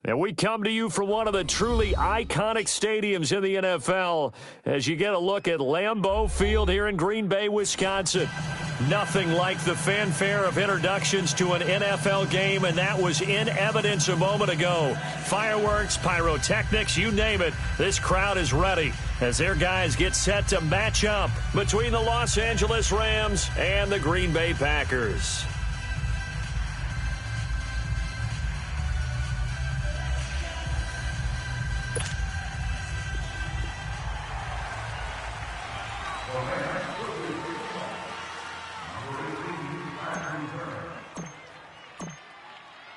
And we come to you from one of the truly iconic stadiums in the NFL as you get a look at Lambeau Field here in Green Bay, Wisconsin. Nothing like the fanfare of introductions to an NFL game, and that was in evidence a moment ago. Fireworks, pyrotechnics, you name it. This crowd is ready as their guys get set to match up between the Los Angeles Rams and the Green Bay Packers.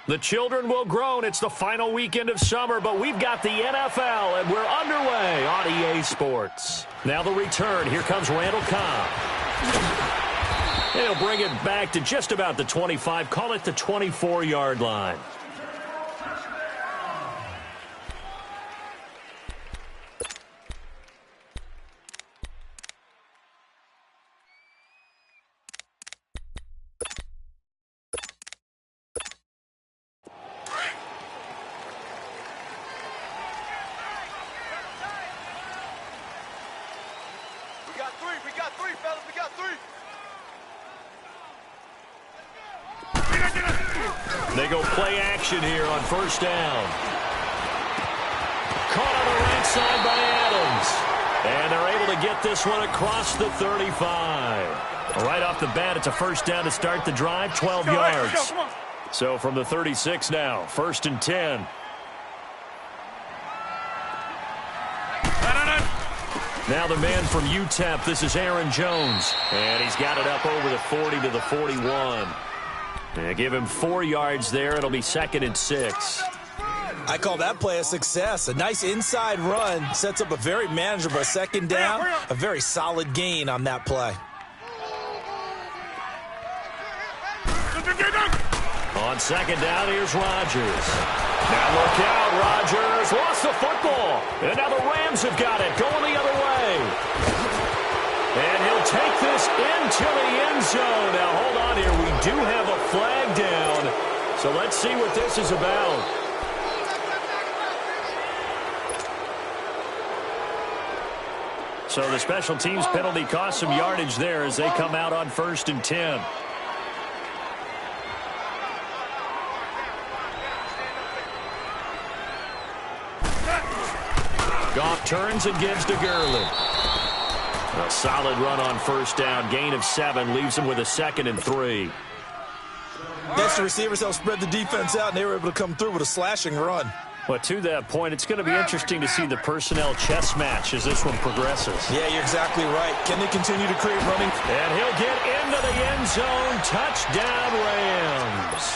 The children will groan. It's the final weekend of summer, but we've got the NFL, and we're underway on EA Sports. Now the return. Here comes Randall Cobb. He'll bring it back to just about the 25. Call it the 24-yard line. They go play action here on first down. Caught on the right side by Adams. And they're able to get this one across the 35. Right off the bat, it's a first down to start the drive, 12 yards. So from the 36 now, first and 10. Now the man from UTEP, this is Aaron Jones. And he's got it up over the 40 to the 41. Give him 4 yards there. It'll be second and 6. I call that play a success. A nice inside run sets up a very manageable second down. A very solid gain on that play. On second down, here's Rodgers. Now look out, Rodgers lost the football. And now the Rams have got it, going the other way. And he'll take this into the end zone. Now hold on here, we do have a flag down. So let's see what this is about. So the special teams penalty cost some yardage there as they come out on first and 10. Goff turns and gives to Gurley. A solid run on first down. Gain of 7 leaves him with a second and 3. Next, the receivers helped spread the defense out, and they were able to come through with a slashing run. Well, to that point, it's going to be interesting to see the personnel chess match as this one progresses. Yeah, you're exactly right. Can they continue to create running? And he'll get into the end zone. Touchdown, Rams.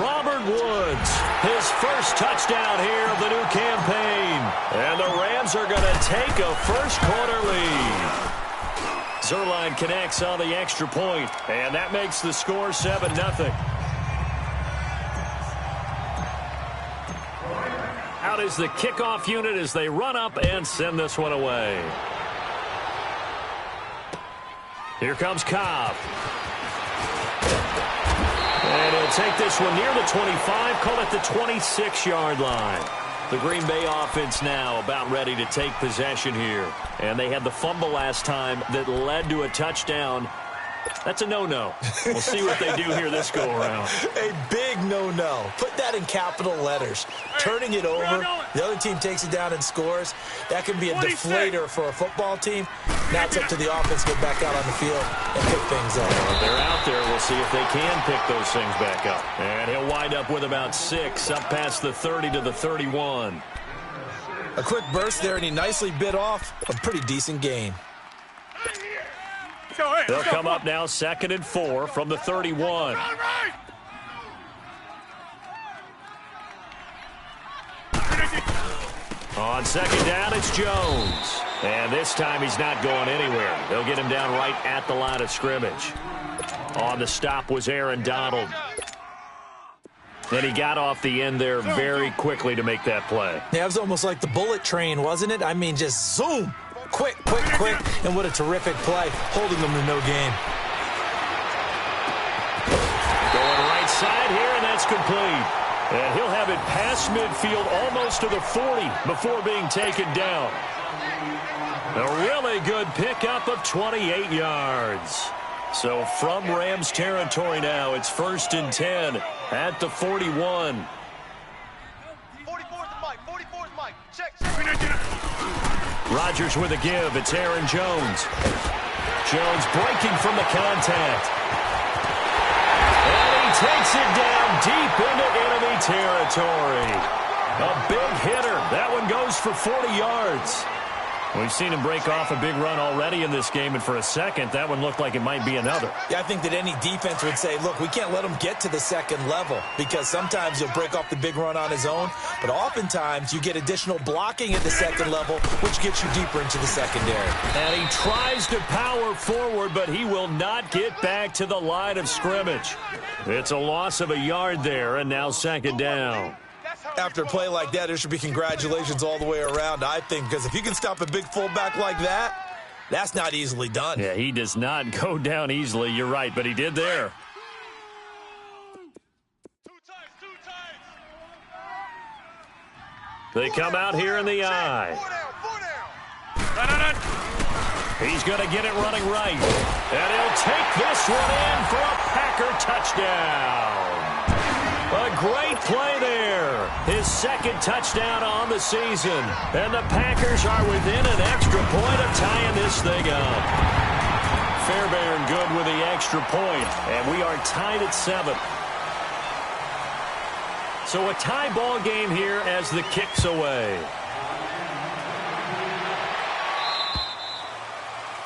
Robert Woods, his first touchdown here of the new campaign. And the Rams are going to take a first-quarter lead. Zerline connects on the extra point, and that makes the score 7-0. Out is the kickoff unit as they run up and send this one away. Here comes Cobb. And he'll take this one near the 25, call it the 26-yard line. The Green Bay offense now about ready to take possession here. And they had the fumble last time that led to a touchdown. That's a no-no. We'll see what they do here this go-around. A big no-no. Put that in capital letters. Turning it over, the other team takes it down and scores. That can be a deflator for a football team. Now it's up to the offense to get back out on the field and pick things up. They're out there. We'll see if they can pick those things back up. And he'll wind up with about 6 up past the 30 to the 31. A quick burst there, and he nicely bit off a pretty decent gain. They'll come up now second and 4 from the 31. On second down, it's Jones. And this time he's not going anywhere. They'll get him down right at the line of scrimmage. On the stop was Aaron Donald. And he got off the end there very quickly to make that play. Yeah, it was almost like the bullet train, wasn't it? I mean, just zoom. Quick, quick, quick. And what a terrific play, holding them to no gain. Going right side here, and that's complete. And he'll have it past midfield almost to the 40 before being taken down. A really good pickup of 28 yards. So from Rams territory now, it's 1st and 10 at the 41. 44's Mike. 44's Mike. Check. Rodgers with a give. It's Aaron Jones. Jones breaking from the contact. And he takes it down deep into enemy territory. A big hitter. That one goes for 40 yards. We've seen him break off a big run already in this game, and for a second, that one looked like it might be another. Yeah, I think that any defense would say, look, we can't let him get to the second level because sometimes he'll break off the big run on his own, but oftentimes you get additional blocking at the second level, which gets you deeper into the secondary. And he tries to power forward, but he will not get back to the line of scrimmage. It's a loss of a yard there, and now 2nd down. After a play like that, there should be congratulations all the way around, I think, because if you can stop a big fullback like that, that's not easily done. Yeah, he does not go down easily. You're right, but he did there. They come out here in the eye. He's going to get it running right. And he'll take this one in for a Packer touchdown. A great play there. His 2nd touchdown on the season. And the Packers are within an extra point of tying this thing up. Fairbairn good with the extra point. And we are tied at 7. So a tie ball game here as the kick's away.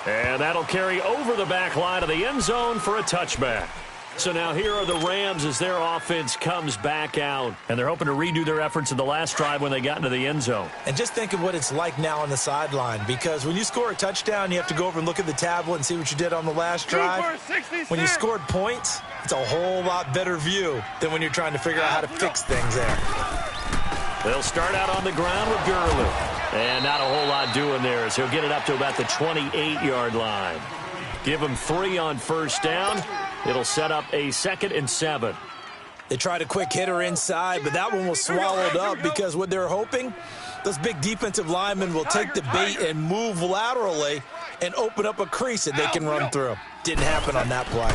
And that'll carry over the back line of the end zone for a touchback. So now here are the Rams as their offense comes back out. And they're hoping to redo their efforts in the last drive when they got into the end zone. And just think of what it's like now on the sideline, because when you score a touchdown, you have to go over and look at the tablet and see what you did on the last drive. When you scored points, it's a whole lot better view than when you're trying to figure out how to fix things there. They'll start out on the ground with Gurley. And not a whole lot doing there as he'll get it up to about the 28-yard line. Give him 3 on 1st down. It'll set up a 2nd and 7. They tried a quick hitter inside, but that one was swallowed up because what they're hoping, those big defensive linemen will take the bait and move laterally and open up a crease that they can run through. Didn't happen on that play.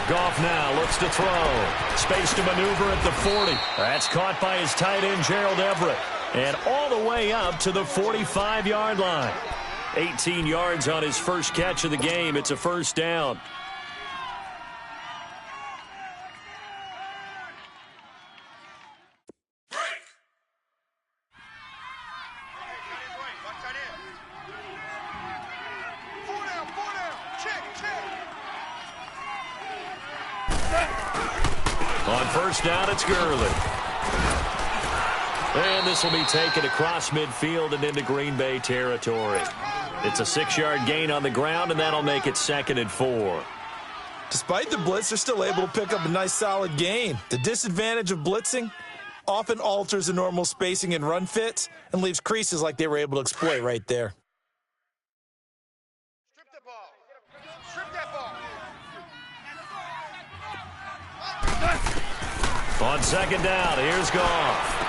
Goff now looks to throw. Space to maneuver at the 40. That's caught by his tight end, Gerald Everett. And all the way up to the 45-yard line. 18 yards on his first catch of the game. It's a 1st down. On 1st down, it's Gurley. And this will be taken across midfield and into Green Bay territory. It's a 6-yard gain on the ground, and that'll make it 2nd and 4. Despite the blitz, they're still able to pick up a nice, solid gain. The disadvantage of blitzing often alters the normal spacing and run fits and leaves creases like they were able to exploit right there. Strip that ball. Strip that ball. On 2nd down, here's Goff.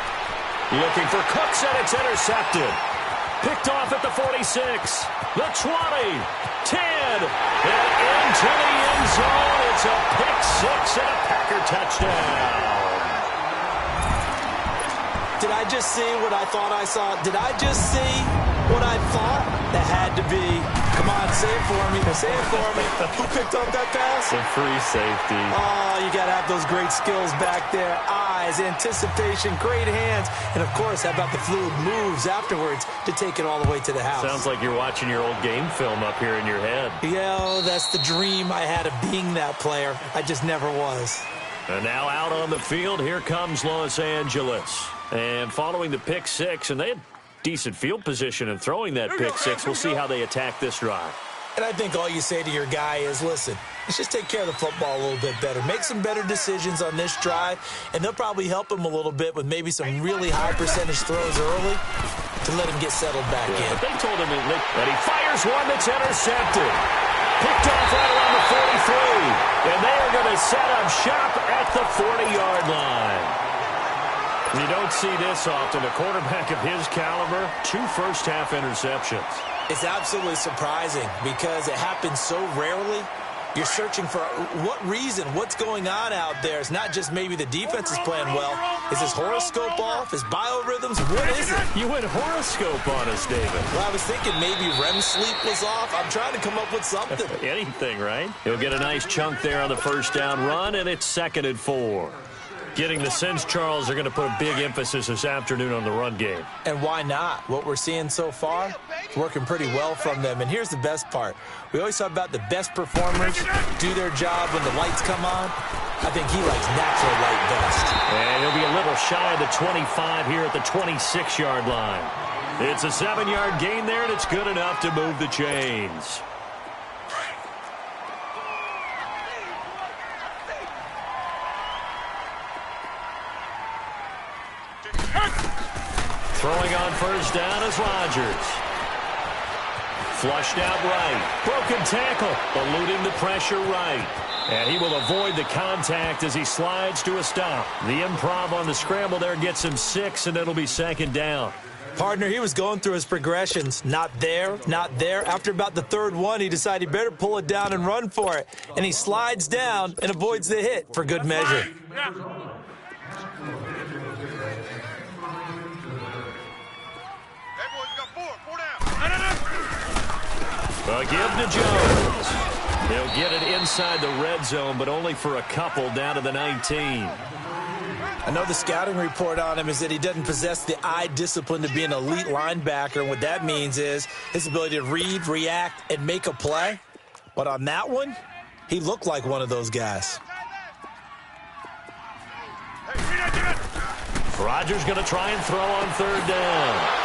Looking for Cooks, and it's intercepted. Picked off at the 46, the 20, 10, and into the end zone. It's a pick 6 and a Packer touchdown. Did I just see what I thought I saw? Did I just see what I thought? That had to be. Come on, say it for me. Say it for me. Who picked up that pass? A free safety. Oh, you got to have those great skills back there. Eyes, anticipation, great hands. And, of course, how about the fluid moves afterwards to take it all the way to the house? Sounds like you're watching your old game film up here in your head. Yeah, that's the dream I had of being that player. I just never was. And now out on the field, here comes Los Angeles. And following the pick 6, and they had decent field position in throwing that pick 6. We'll see how they attack this drive. And I think all you say to your guy is, listen, let's just take care of the football a little bit better. Make some better decisions on this drive, and they'll probably help him a little bit with maybe some really high percentage throws early to let him get settled back in. But they told him that he fires one that's intercepted. Picked off right around the 43. And they are going to set up shop at the 40-yard line. You don't see this often. A quarterback of his caliber, 2 first-half interceptions. It's absolutely surprising because it happens so rarely. You're searching for what reason, what's going on out there. It's not just maybe the defense is playing well. Is his horoscope off? His biorhythms? What is it? You went horoscope on us, David. Well, I was thinking maybe REM sleep was off. I'm trying to come up with something. Anything, right? He'll get a nice chunk there on the first down run, and it's 2nd and 4. Getting the sense, Charles, they're going to put a big emphasis this afternoon on the run game. And why not? What we're seeing so far, it's working pretty well from them. And here's the best part. We always talk about the best performers do their job when the lights come on. I think he likes natural light best. And he'll be a little shy of the 25 here at the 26-yard line. It's a 7-yard gain there, and it's good enough to move the chains. Throwing on first down is Rodgers. Flushed out right. Broken tackle. Eluding the pressure right. And he will avoid the contact as he slides to a stop. The improv on the scramble there gets him 6, and it'll be 2nd down. Partner, he was going through his progressions. Not there, not there. After about the 3rd one, he decided he better pull it down and run for it. And he slides down and avoids the hit for good measure. A give to Jones. He'll get it inside the red zone, but only for a couple down to the 19. I know the scouting report on him is that he doesn't possess the eye discipline to be an elite linebacker. And what that means is his ability to read, react, and make a play. But on that one, he looked like one of those guys. Rodgers going to try and throw on 3rd down.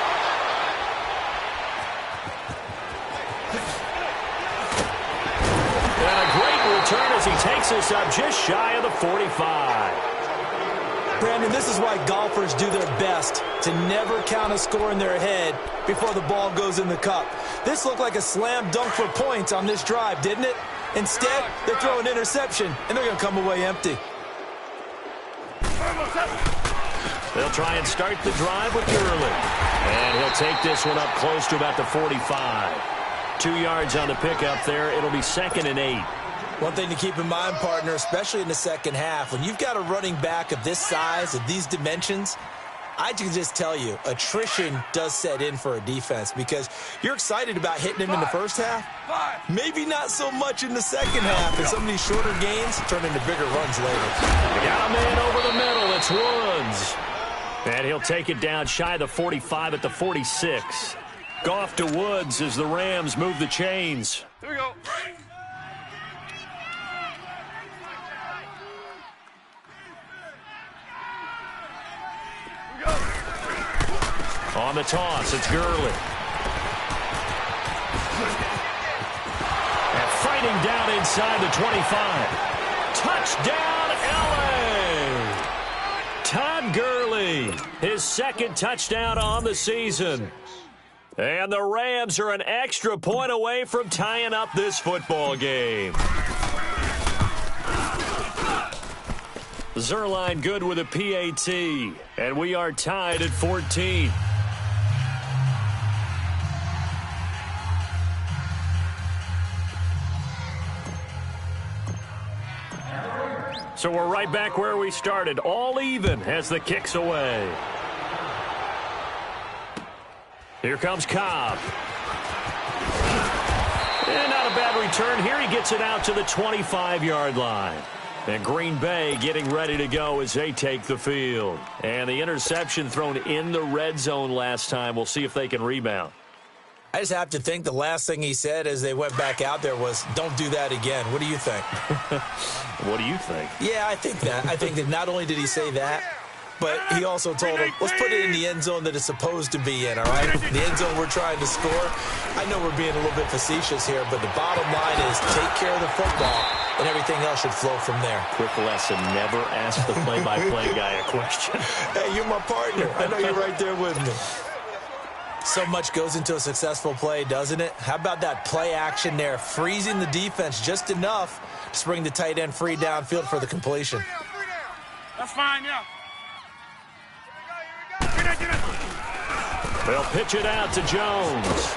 And a great return as he takes us up just shy of the 45. Brandon, this is why golfers do their best to never count a score in their head before the ball goes in the cup. This looked like a slam dunk for points on this drive, didn't it? Instead, they throw an interception, and they're going to come away empty. They'll try and start the drive with Gurley. And he'll take this one up close to about the 45. 2 yards on the pickup there. It'll be 2nd and 8. One thing to keep in mind, partner, especially in the second half, when you've got a running back of this size, of these dimensions, I can just tell you, attrition does set in for a defense because you're excited about hitting him in the first half. Maybe not so much in the second half, and some of these shorter gains turn into bigger runs later. Got a man over the middle. It's Woods. And he'll take it down shy of the 45 at the 46. Goff to Woods as the Rams move the chains. Here we go. On the toss, it's Gurley. And fighting down inside the 25. Touchdown, L.A. Todd Gurley, his 2nd touchdown on the season. And the Rams are an extra point away from tying up this football game. Zerline good with a PAT, and we are tied at 14. So we're right back where we started, all even as the kick's away. Here comes Cobb. And not a bad return here. He gets it out to the 25-yard line. And Green Bay getting ready to go as they take the field. And the interception thrown in the red zone last time. We'll see if they can rebound. I just have to think the last thing he said as they went back out there was, don't do that again. What do you think? What do you think? Yeah, I think that. I think that not only did he say that, but he also told him, let's put it in the end zone that it's supposed to be in, all right? The end zone we're trying to score. I know we're being a little bit facetious here, but the bottom line is take care of the football, and everything else should flow from there. Quick lesson, never ask the play-by-play guy a question. Hey, you're my partner. I know you're right there with me. So much goes into a successful play, doesn't it? How about that play action there, freezing the defense just enough to bring the tight end free downfield for the completion. That's fine, yeah. They'll pitch it out to Jones.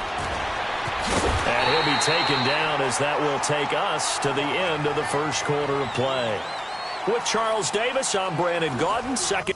And he'll be taken down as that will take us to the end of the first quarter of play. With Charles Davis, I'm Brandon Gaudin. Second.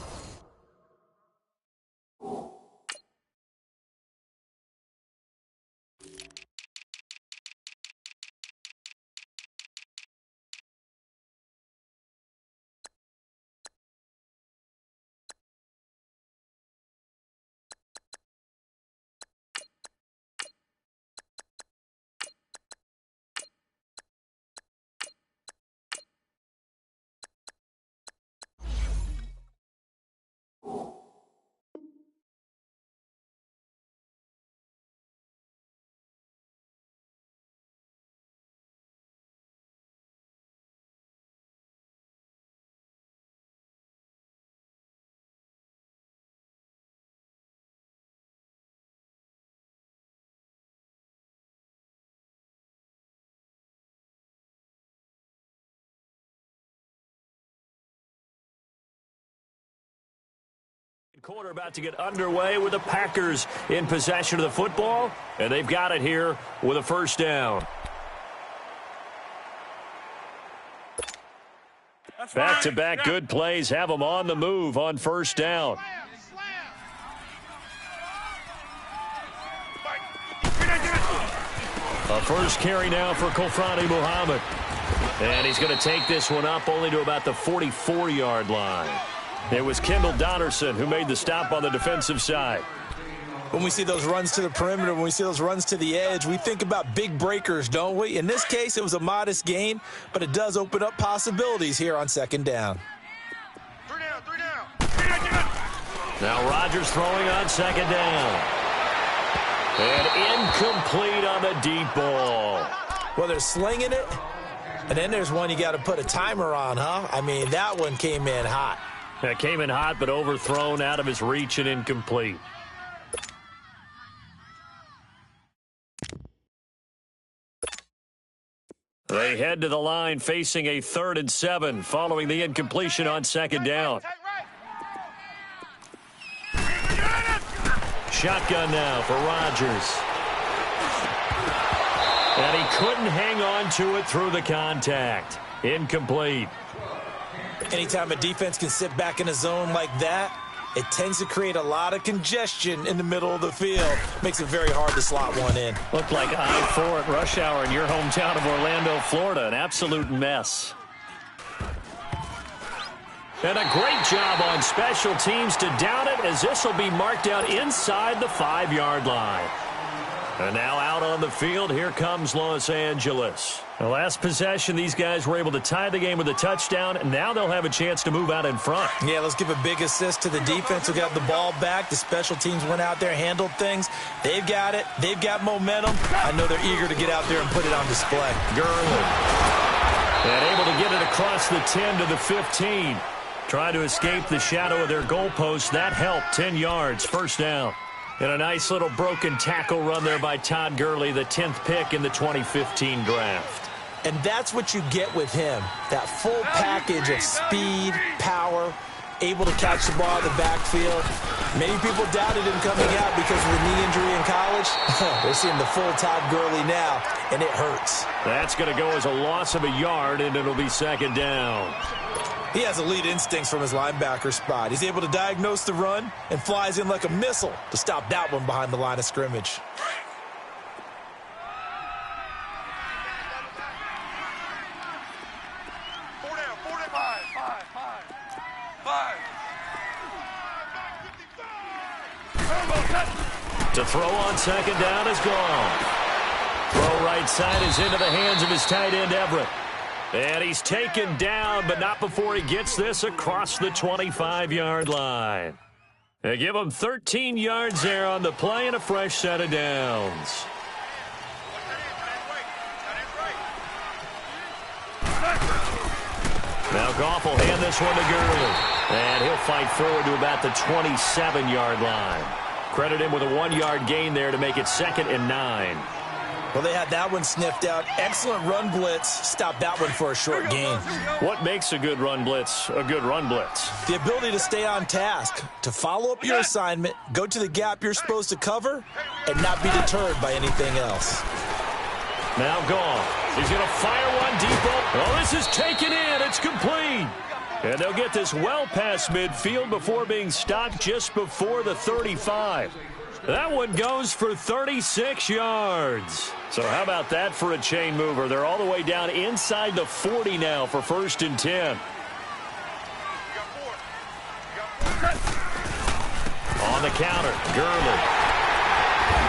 Quarter about to get underway with the Packers in possession of the football, and they've got it here with a first down. Back-to-back good plays have them on the move on first down. A first carry now for Kofrani Muhammad. And he's going to take this one up only to about the 44-yard line. It was Kendall Donnerson who made the stop on the defensive side. When we see those runs to the perimeter, when we see those runs to the edge, we think about big breakers, don't we? In this case, it was a modest gain, but it does open up possibilities here on second down. Three down. Now Rodgers throwing on second down. And incomplete on the deep ball. Well, they're slinging it, and then there's one you got to put a timer on, huh? I mean, that one came in hot. That came in hot, but overthrown, out of his reach and incomplete. They head to the line facing a 3rd and 7 following the incompletion on second down. Shotgun now for Rodgers. And he couldn't hang on to it through the contact. Incomplete. Anytime a defense can sit back in a zone like that, it tends to create a lot of congestion in the middle of the field. Makes it very hard to slot one in. Looked like I-4 at rush hour in your hometown of Orlando, Florida. An absolute mess. And a great job on special teams to down it, as this will be marked out inside the 5-yard line. And now out on the field, here comes Los Angeles. The last possession, these guys were able to tie the game with a touchdown, and now they'll have a chance to move out in front. Yeah, let's give a big assist to the defense who got the ball back. The special teams went out there, handled things. They've got it. They've got momentum. I know they're eager to get out there and put it on display. Gurley. And able to get it across the 10 to the 15. Trying to escape the shadow of their goalpost. That helped. 10 yards, first down. And a nice little broken tackle run there by Todd Gurley, the 10th pick in the 2015 draft. And that's what you get with him, that full package of speed, power, able to catch the ball in the backfield. Many people doubted him coming out because of the knee injury in college. They're seeing the full Todd Gurley now, and it hurts. That's going to go as a loss of a yard, and it'll be second down. He has elite instincts from his linebacker spot. He's able to diagnose the run and flies in like a missile to stop that one behind the line of scrimmage. To throw on second down is gone. Throw right side is into the hands of his tight end, Everett. And he's taken down, but not before he gets this across the 25-yard line. They give him 13 yards there on the play and a fresh set of downs. Now Goff will hand this one to Gurley. And he'll fight forward to about the 27-yard line. Credit him with a 1-yard gain there to make it 2nd and 9. Well, they had that one sniffed out. Excellent run blitz. Stop that one for a short gain. What makes a good run blitz a good run blitz? The ability to stay on task, to follow up your assignment, go to the gap you're supposed to cover, and not be deterred by anything else. Now gone. He's going to fire one deep. Oh, this is taken in. It's complete. And they'll get this well past midfield before being stopped just before the 35. That one goes for 36 yards. So how about that for a chain mover? They're all the way down inside the 40 now for 1st and 10. On the counter, Gurley.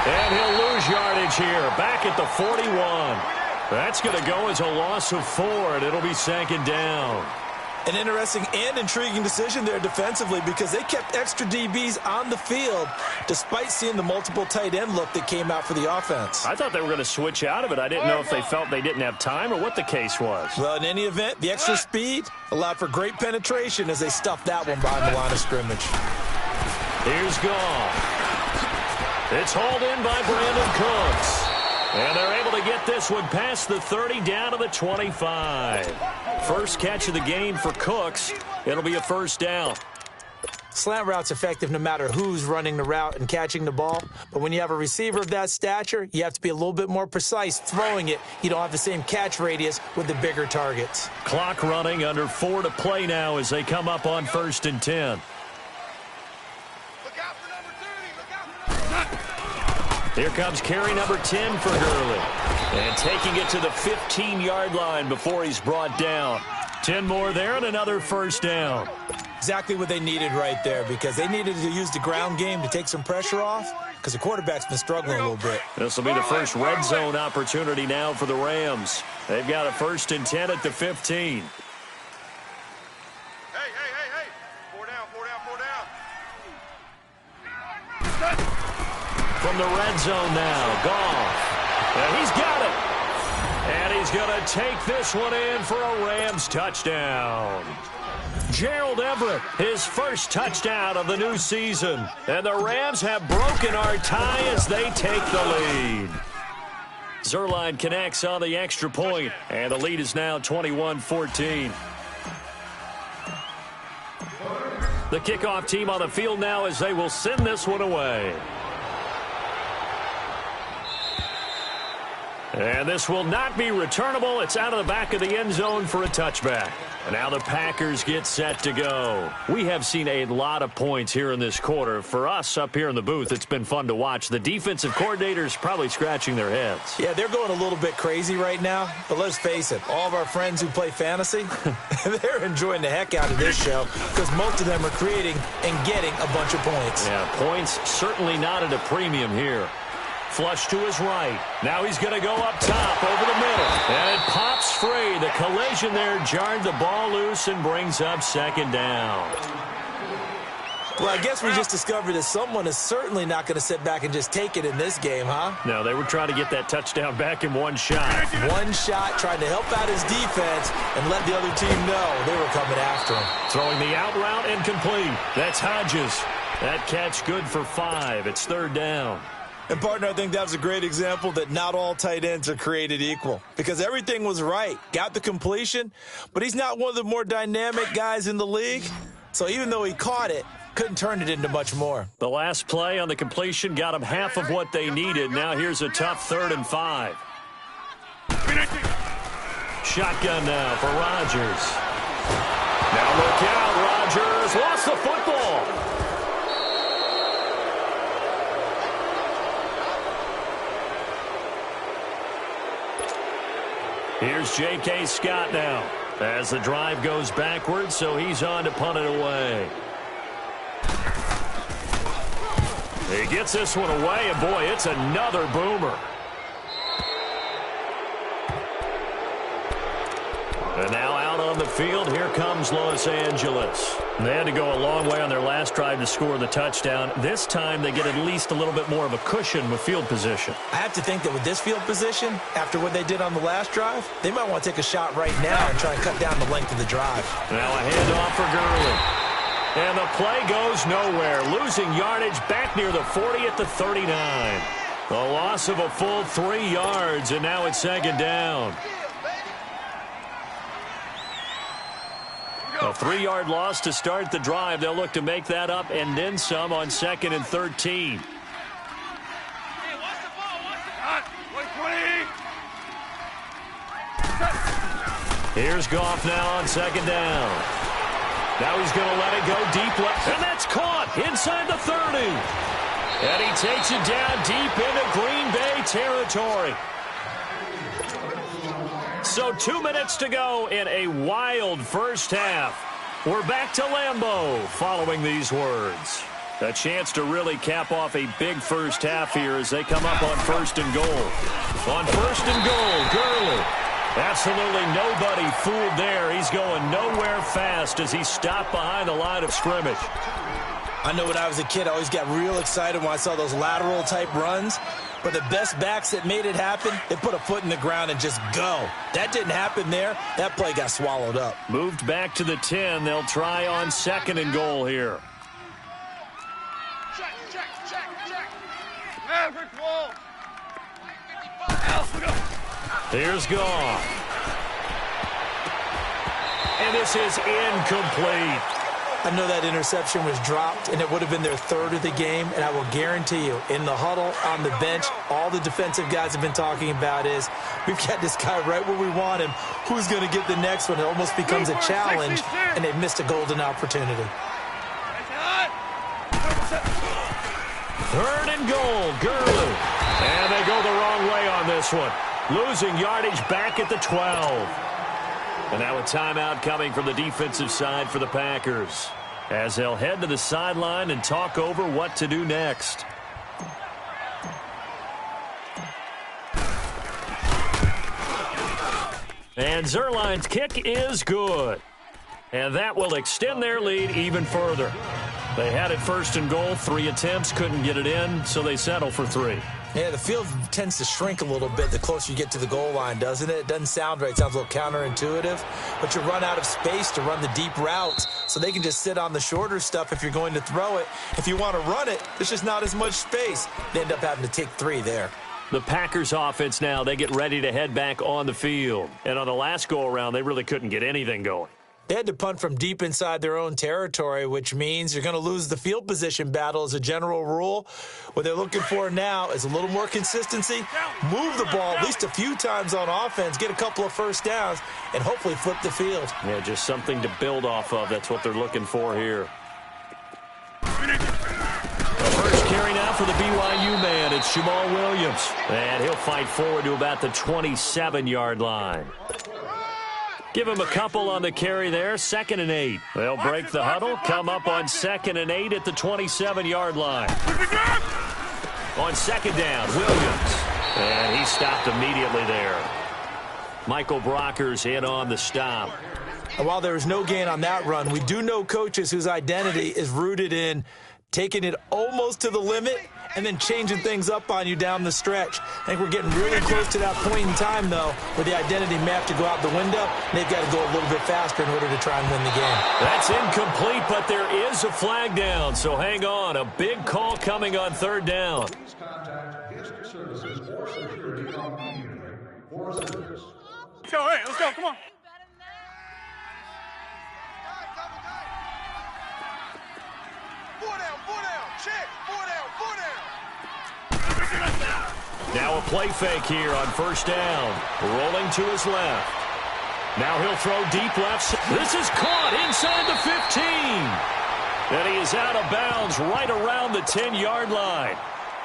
And he'll lose yardage here, back at the 41. That's going to go as a loss of 4, and it'll be 2nd down. An interesting and intriguing decision there defensively because they kept extra DBs on the field despite seeing the multiple tight end look that came out for the offense. I thought they were going to switch out of it. I didn't know if they felt they didn't have time or what the case was. Well, in any event, the extra speed allowed for great penetration as they stuffed that one behind the line of scrimmage. Here's Goff. It's hauled in by Brandon Cooks. And they're able to get this one past the 30 down to the 25. First catch of the game for Cooks. It'll be a 1st down. Slant route's effective no matter who's running the route and catching the ball. But when you have a receiver of that stature, you have to be a little bit more precise throwing it. You don't have the same catch radius with the bigger targets. Clock running, under 4 to play now as they come up on 1st and 10. Here comes carry number 10 for Gurley. And taking it to the 15-yard line before he's brought down. 10 more there and another 1st down. Exactly what they needed right there because they needed to use the ground game to take some pressure off because the quarterback's been struggling a little bit. This will be the first red zone opportunity now for the Rams. They've got a 1st and 10 at the 15. Hey. 4 down. From the red zone now, Goff. And he's got it. And he's going to take this one in for a Rams touchdown. Gerald Everett, his first touchdown of the new season. And the Rams have broken our tie as they take the lead. Zerline connects on the extra point, and the lead is now 21-14. The kickoff team on the field now as they will send this one away. And this will not be returnable. It's out of the back of the end zone for a touchback. And now the Packers get set to go. We have seen a lot of points here in this quarter. For us up here in the booth, it's been fun to watch. The defensive coordinators probably scratching their heads. Yeah, they're going a little bit crazy right now. But let's face it, all of our friends who play fantasy, they're enjoying the heck out of this show because most of them are creating and getting a bunch of points. Yeah, points certainly not at a premium here. Flush to his right. Now he's going to go up top over the middle. And it pops free. The collision there jarred the ball loose and brings up 2nd down. Well, I guess we just discovered that someone is certainly not going to sit back and just take it in this game, huh? No, they were trying to get that touchdown back in one shot. One shot, trying to help out his defense and let the other team know they were coming after him. Throwing the out route incomplete. That's Hodges. That catch good for 5. It's 3rd down. And, partner, I think that was a great example that not all tight ends are created equal because everything was right. Got the completion, but he's not one of the more dynamic guys in the league. So even though he caught it, couldn't turn it into much more. The last play on the completion got him half of what they needed. Now here's a tough 3rd and 5. Shotgun now for Rodgers. Now look out, Rodgers lost the football. Here's J.K. Scott now as the drive goes backwards, so he's on to punt it away. He gets this one away, and boy, it's another boomer. And now out on the field, here comes Los Angeles. They had to go a long way on their last drive to score the touchdown. This time they get at least a little bit more of a cushion with field position. I have to think that with this field position, after what they did on the last drive, they might want to take a shot right now and try and cut down the length of the drive. Now a handoff for Gurley. And the play goes nowhere. Losing yardage back near the 40 at the 39. A loss of a full 3 yards, and now it's second down. A 3-yard loss to start the drive. They'll look to make that up and then some on 2nd and 13. Here's Goff now on 2nd down. Now he's going to let it go deep left, and that's caught inside the 30. And he takes it down deep into Green Bay territory. So 2 minutes to go in a wild first half. We're back to Lambeau following these words. A chance to really cap off a big first half here as they come up on 1st and goal. On 1st and goal, Gurley. Absolutely nobody fooled there. He's going nowhere fast as he stopped behind the line of scrimmage. I know when I was a kid, I always got real excited when I saw those lateral-type runs. But the best backs that made it happen, they put a foot in the ground and just go. That didn't happen there. That play got swallowed up. Moved back to the 10. They'll try on 2nd and goal here. Here's Goff. And this is incomplete. I know that interception was dropped, and it would have been their 3rd of the game, and I will guarantee you, in the huddle, on the bench, all the defensive guys have been talking about is, we've got this guy right where we want him. Who's going to get the next one? It almost becomes a challenge, and they've missed a golden opportunity. 3rd and goal, Gurley. And they go the wrong way on this one. Losing yardage back at the 12. And now a timeout coming from the defensive side for the Packers as they'll head to the sideline and talk over what to do next. And Zerline's kick is good. And that will extend their lead even further. They had it 1st and goal, 3 attempts, couldn't get it in, so they settle for 3. Yeah, the field tends to shrink a little bit the closer you get to the goal line, doesn't it? It doesn't sound right. It sounds a little counterintuitive. But you run out of space to run the deep routes, so they can just sit on the shorter stuff if you're going to throw it. If you want to run it, there's just not as much space. They end up having to take 3 there. The Packers offense now, they get ready to head back on the field. And on the last go-around, they really couldn't get anything going. They had to punt from deep inside their own territory, which means you're going to lose the field position battle as a general rule. What they're looking for now is a little more consistency, move the ball at least a few times on offense, get a couple of first downs, and hopefully flip the field. Yeah, just something to build off of. That's what they're looking for here. The first carry now for the BYU man. It's Jamal Williams. And he'll fight forward to about the 27-yard line. Give him a couple on the carry there. 2nd and 8. They'll break the huddle, come up on 2nd and 8 at the 27-yard line. On 2nd down, Williams. And he stopped immediately there. Michael Brockers in on the stop. And while there was no gain on that run, we do know coaches whose identity is rooted in taking it almost to the limit and then changing things up on you down the stretch. I think we're getting really close to that point in time, though, where the identity may have to go out the window, and they've got to go a little bit faster in order to try and win the game. That's incomplete, but there is a flag down, so hang on. A big call coming on 3rd down. Please contact Guest Services or Security on for assistance. Let's go, hey, let's go, come on. 4 down, check, 4 down. Now a play fake here on 1st down. Rolling to his left. Now he'll throw deep left. This is caught inside the 15. And he is out of bounds right around the 10-yard line.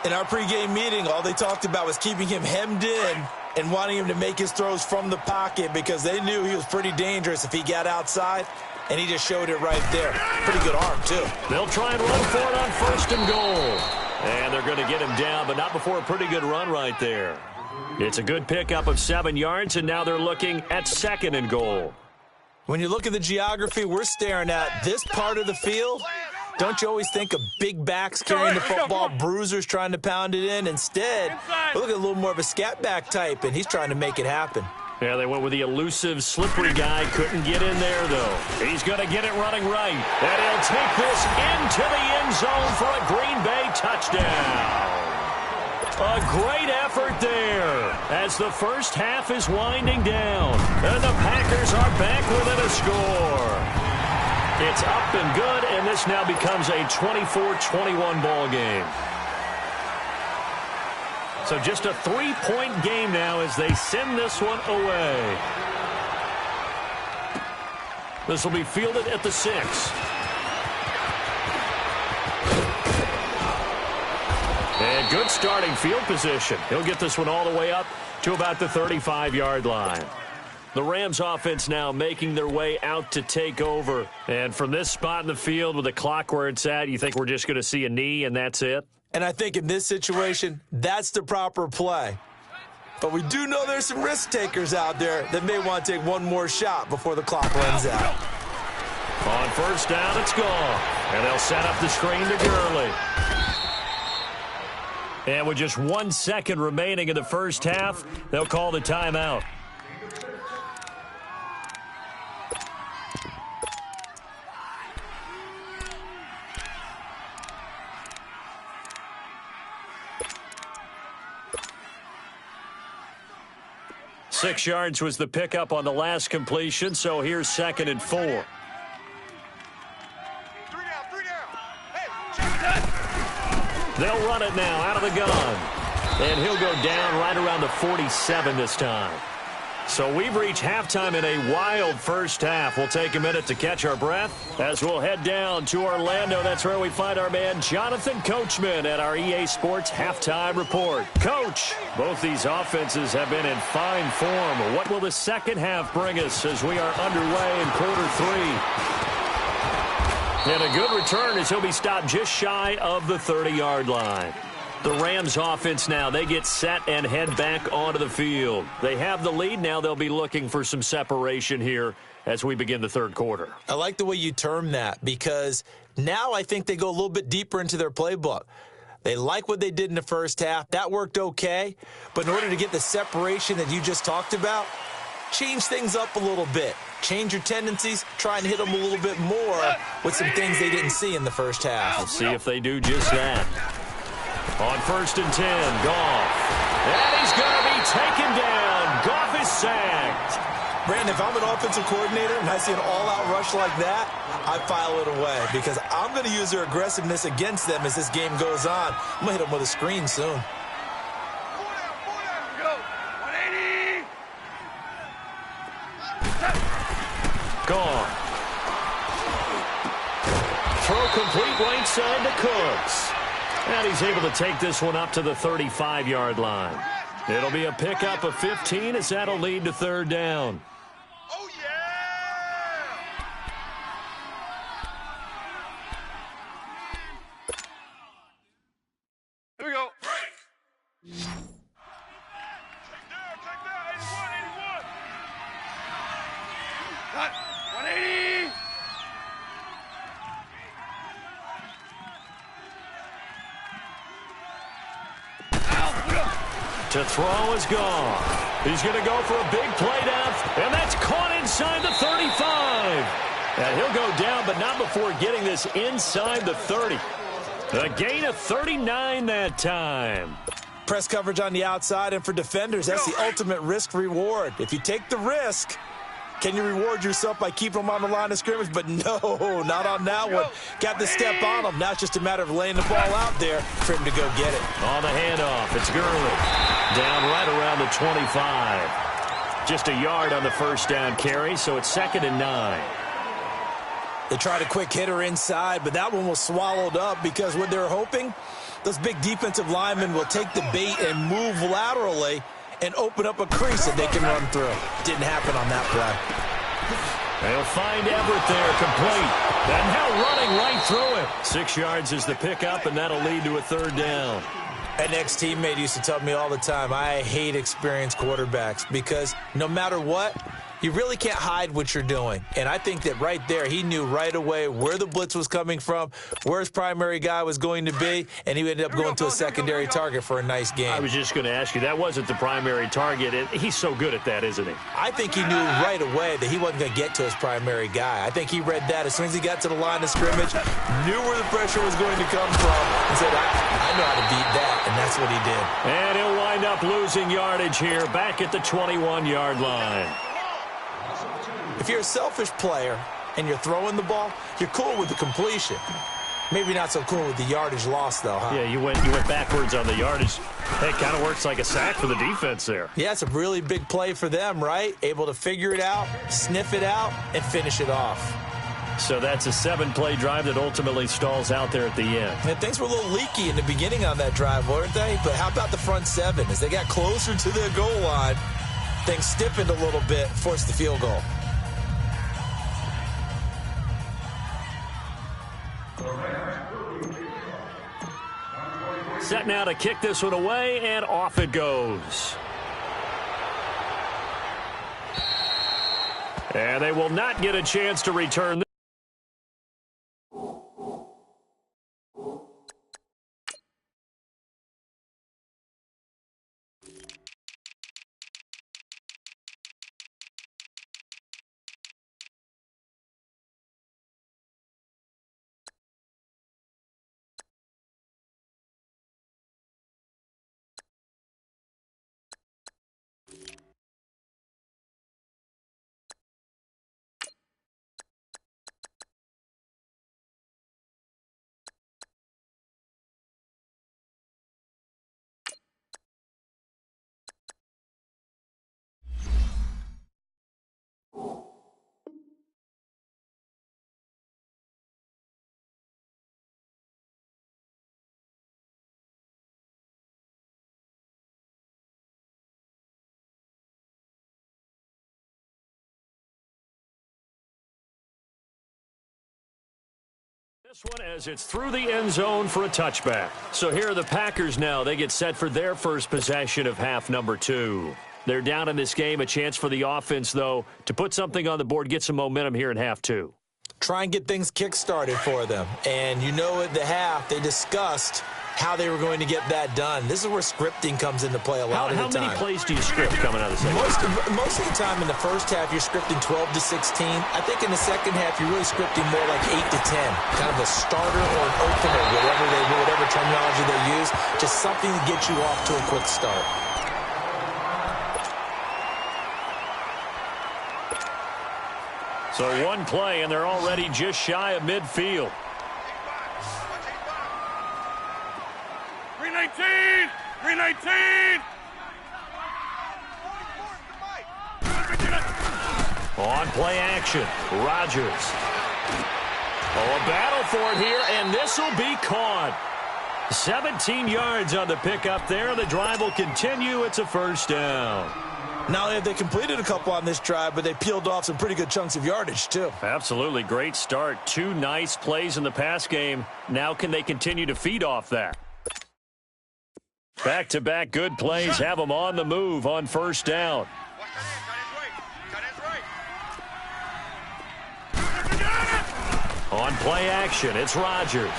In our pregame meeting, all they talked about was keeping him hemmed in and wanting him to make his throws from the pocket because they knew he was pretty dangerous if he got outside, and he just showed it right there. Pretty good arm, too. They'll try and run for it on 1st and goal. And they're going to get him down, but not before a pretty good run right there. It's a good pickup of 7 yards, and now they're looking at 2nd and goal. When you look at the geography we're staring at, this part of the field, don't you always think of big backs carrying the football, bruisers trying to pound it in? Instead, we look at a little more of a scat back type, and he's trying to make it happen. Yeah, they went with the elusive, slippery guy. Couldn't get in there, though. He's going to get it running right. And he'll take this into the end zone for a Green Bay touchdown. A great effort there as the first half is winding down. And the Packers are back within a score. It's up and good, and this now becomes a 24-21 ball game. So just a 3-point game now as they send this one away. This will be fielded at the 6. And good starting field position. He'll get this one all the way up to about the 35-yard line. The Rams offense now making their way out to take over. And from this spot in the field with the clock where it's at, you think we're just going to see a knee and that's it? And I think in this situation, that's the proper play. But we do know there's some risk takers out there that may want to take one more shot before the clock runs out. On first down, it's gone. And they'll set up the screen to Gurley. And with just 1 second remaining in the first half, they'll call the timeout. Six yards was the pickup on the last completion, so here's 2nd and 4. 3 down. Hey, check that. They'll run it now out of the gun. And he'll go down right around the 47 this time. So we've reached halftime in a wild first half. We'll take a minute to catch our breath as we'll head down to Orlando. That's where we find our man Jonathan Coachman at our EA Sports Halftime Report. Coach, both these offenses have been in fine form. What will the second half bring us as we are underway in quarter 3? And a good return as he'll be stopped just shy of the 30-yard line. The Rams offense now, they get set and head back onto the field. They have the lead. Now they'll be looking for some separation here as we begin the third quarter. I like the way you term that because now I think they go a little bit deeper into their playbook. They like what they did in the first half. That worked okay. But in order to get the separation that you just talked about, change things up a little bit. Change your tendencies. Try and hit them a little bit more with some things they didn't see in the first half. We'll see if they do just that. On 1st and 10, Goff. And he's going to be taken down. Goff is sacked. Brandon, if I'm an offensive coordinator and I see an all-out rush like that, I file it away because I'm going to use their aggressiveness against them as this game goes on. I'm going to hit them with a screen soon. 4 down. Go. 180. Gone. Throw complete right side to Cooks. And he's able to take this one up to the 35-yard line. It'll be a pickup of 15 as that'll lead to 3rd down. Oh, yeah. Here we go. Check down. 81. Cut. 180. To throw is gone. He's going to go for a big play down, and that's caught inside the 35. And he'll go down, but not before getting this inside the 30. A gain of 39 that time. Press coverage on the outside, and for defenders, that's the ultimate risk-reward. If you take the risk, can you reward yourself by keeping them on the line of scrimmage? But no, not on that one. Got to step on them. Now it's just a matter of laying the ball out there for him to go get it. On the handoff, it's Gurley. Down right around the 25. Just a yard on the first down carry, so it's 2nd and 9. They tried a quick hitter inside, but that one was swallowed up because what they're hoping, those big defensive linemen will take the bait and move laterally and open up a crease that they can run through. Didn't happen on that play. They'll find Everett there, complete. And now running right through it. 6 yards is the pickup, and that'll lead to a 3rd down. An ex-teammate used to tell me all the time, I hate experienced quarterbacks because no matter what, You really can't hide what you're doing. And I think that right there, he knew right away where the blitz was coming from, where his primary guy was going to be, and he ended up going to a secondary target for a nice game. I was just going to ask you, that wasn't the primary target. He's so good at that, isn't he? I think he knew right away that he wasn't going to get to his primary guy. I think he read that as soon as he got to the line of scrimmage, knew where the pressure was going to come from, and said, I know how to beat that, and that's what he did. And he'll wind up losing yardage here, back at the 21-yard line. If you're a selfish player and you're throwing the ball, you're cool with the completion. Maybe not so cool with the yardage loss, though, huh? Yeah, you went backwards on the yardage. Hey, it kind of works like a sack for the defense there. Yeah, it's a really big play for them, right? Able to figure it out, sniff it out, and finish it off. So that's a 7-play drive that ultimately stalls out there at the end. And things were a little leaky in the beginning on that drive, weren't they? But how about the front seven? As they got closer to the goal line, things stiffened a little bit, forced the field goal. Set now to kick this one away, and off it goes. And they will not get a chance to return. This one as it's through the end zone for a touchback. So here are the Packers now. They get set for their first possession of half number 2. They're down in this game. A chance for the offense, though, to put something on the board, get some momentum here in half 2. Try and get things kick-started for them. And you know at the half, they discussed how they were going to get that done. This is where scripting comes into play a lot of the time. How many plays do you script coming out of the second? Most of the time in the first half, you're scripting 12 to 16. I think in the second half, you're really scripting more like 8 to 10. Kind of a starter or an opener, whatever terminology they use. Just something to get you off to a quick start. So one play, and they're already just shy of midfield. 319! 319! On play action, Rodgers. Oh, a battle for it here, and this will be caught. 17 yards on the pickup there. The drive will continue. It's a first down. Not only have they completed a couple on this drive, but they peeled off some pretty good chunks of yardage, too. Absolutely. Great start. 2 nice plays in the pass game. Now can they continue to feed off that? Back-to-back good plays have them on the move on first down. On play action, it's Rodgers.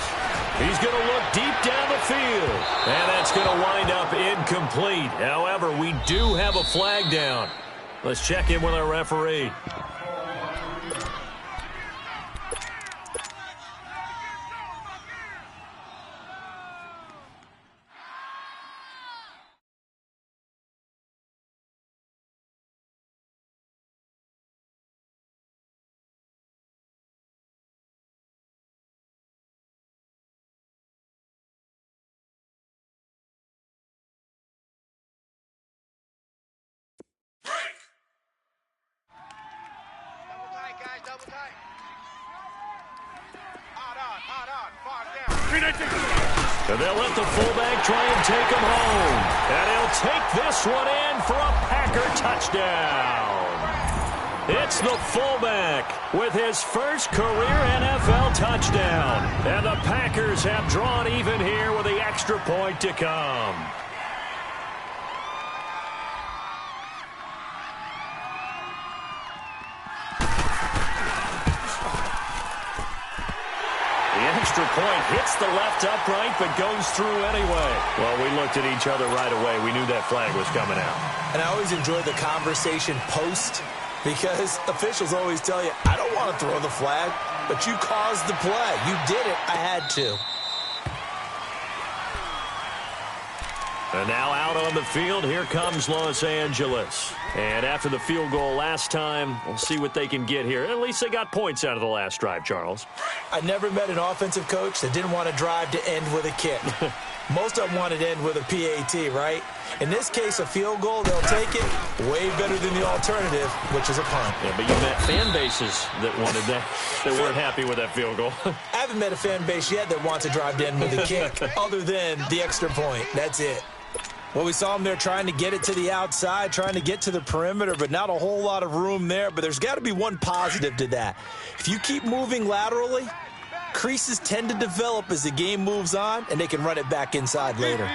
He's going to look deep down the field, and that's going to wind up incomplete. However, we do have a flag down. Let's check in with our referee. And they'll let the fullback try and take him home. And he'll take this one in for a Packer touchdown. It's the fullback with his first career NFL touchdown. And the Packers have drawn even here with the extra point to come. extra point. Hits the left upright, but goes through anyway. Well, we looked at each other right away. We knew that flag was coming out. And I always enjoy the conversation post, because officials always tell you, I don't want to throw the flag, but you caused the play. You did it. I had to. And now out on the field, here comes Los Angeles. And after the field goal last time, we'll see what they can get here. At least they got points out of the last drive, Charles. I never met an offensive coach that didn't want to drive to end with a kick. Most of them wanted to end with a PAT, right? In this case, a field goal, they'll take it way better than the alternative, which is a punt. Yeah, but you met fan bases that wanted that, that weren't happy with that field goal. I haven't met a fan base yet that wants to drive to end with a kick, other than the extra point. That's it. Well, we saw them there trying to get it to the outside, trying to get to the perimeter, but not a whole lot of room there. But there's got to be one positive to that. If you keep moving laterally, creases tend to develop as the game moves on, and they can run it back inside later.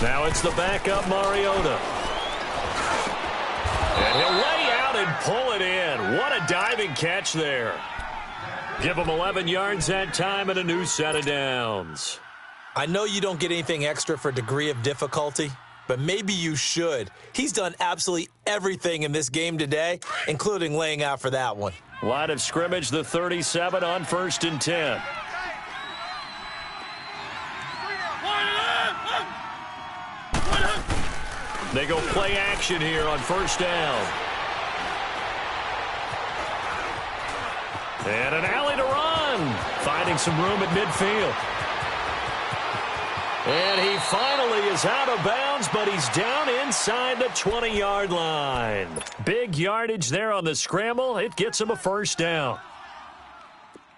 Now it's the backup Mariota. And he'll lay out and pull it in. What a diving catch there. Give him 11 yards that time and a new set of downs. I know you don't get anything extra for degree of difficulty, but maybe you should. He's done absolutely everything in this game today, including laying out for that one. Line of scrimmage, the 37 on 1st and 10. They go play action here on 1st down. And an alley to run. Finding some room at midfield. And he finally is out of bounds, but he's down inside the 20-yard line. Big yardage there on the scramble. It gets him a 1st down.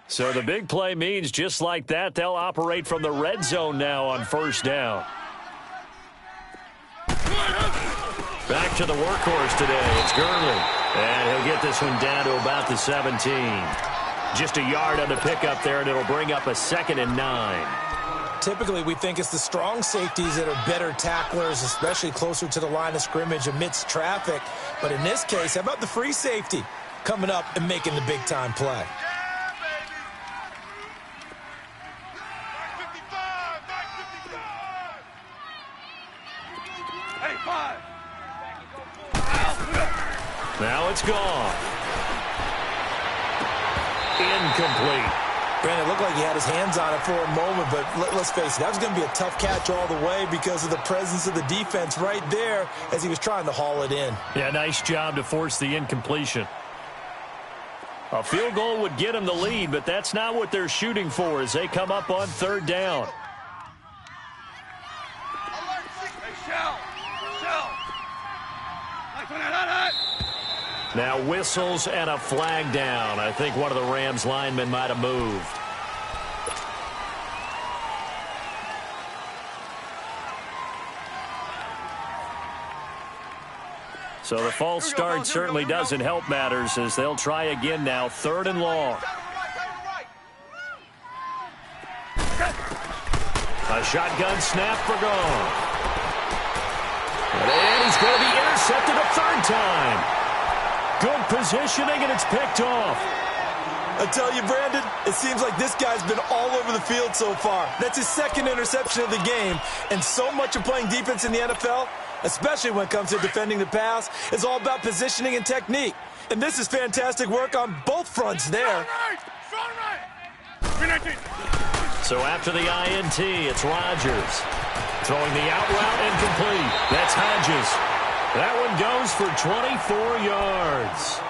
So the big play means just like that, they'll operate from the red zone now on 1st down. Back to the workhorse today. It's Gurley. And he'll get this one down to about the 17. Just a yard on the pickup there, and it'll bring up a 2nd and 9. Typically, we think it's the strong safeties that are better tacklers, especially closer to the line of scrimmage amidst traffic. But in this case, how about the free safety coming up and making the big-time play? Now it's gone. Incomplete. Brandon, it looked like he had his hands on it for a moment, but let's face it, that was going to be a tough catch all the way because of the presence of the defense right there as he was trying to haul it in. Yeah, nice job to force the incompletion. A field goal would get him the lead, but that's not what they're shooting for as they come up on 3rd down. Now whistles and a flag down. I think one of the Rams linemen might have moved. So the false start certainly doesn't help matters as they'll try again now. 3rd and long. A shotgun snap for gone. And he's going to be intercepted a 3rd time. Good positioning, and it's picked off. I tell you, Brandon, it seems like this guy's been all over the field so far. That's his 2nd interception of the game, and so much of playing defense in the NFL, especially when it comes to defending the pass, is all about positioning and technique. And this is fantastic work on both fronts there. So after the INT, it's Rodgers. Throwing the out route incomplete. That's Hodges. That one goes for 24 yards.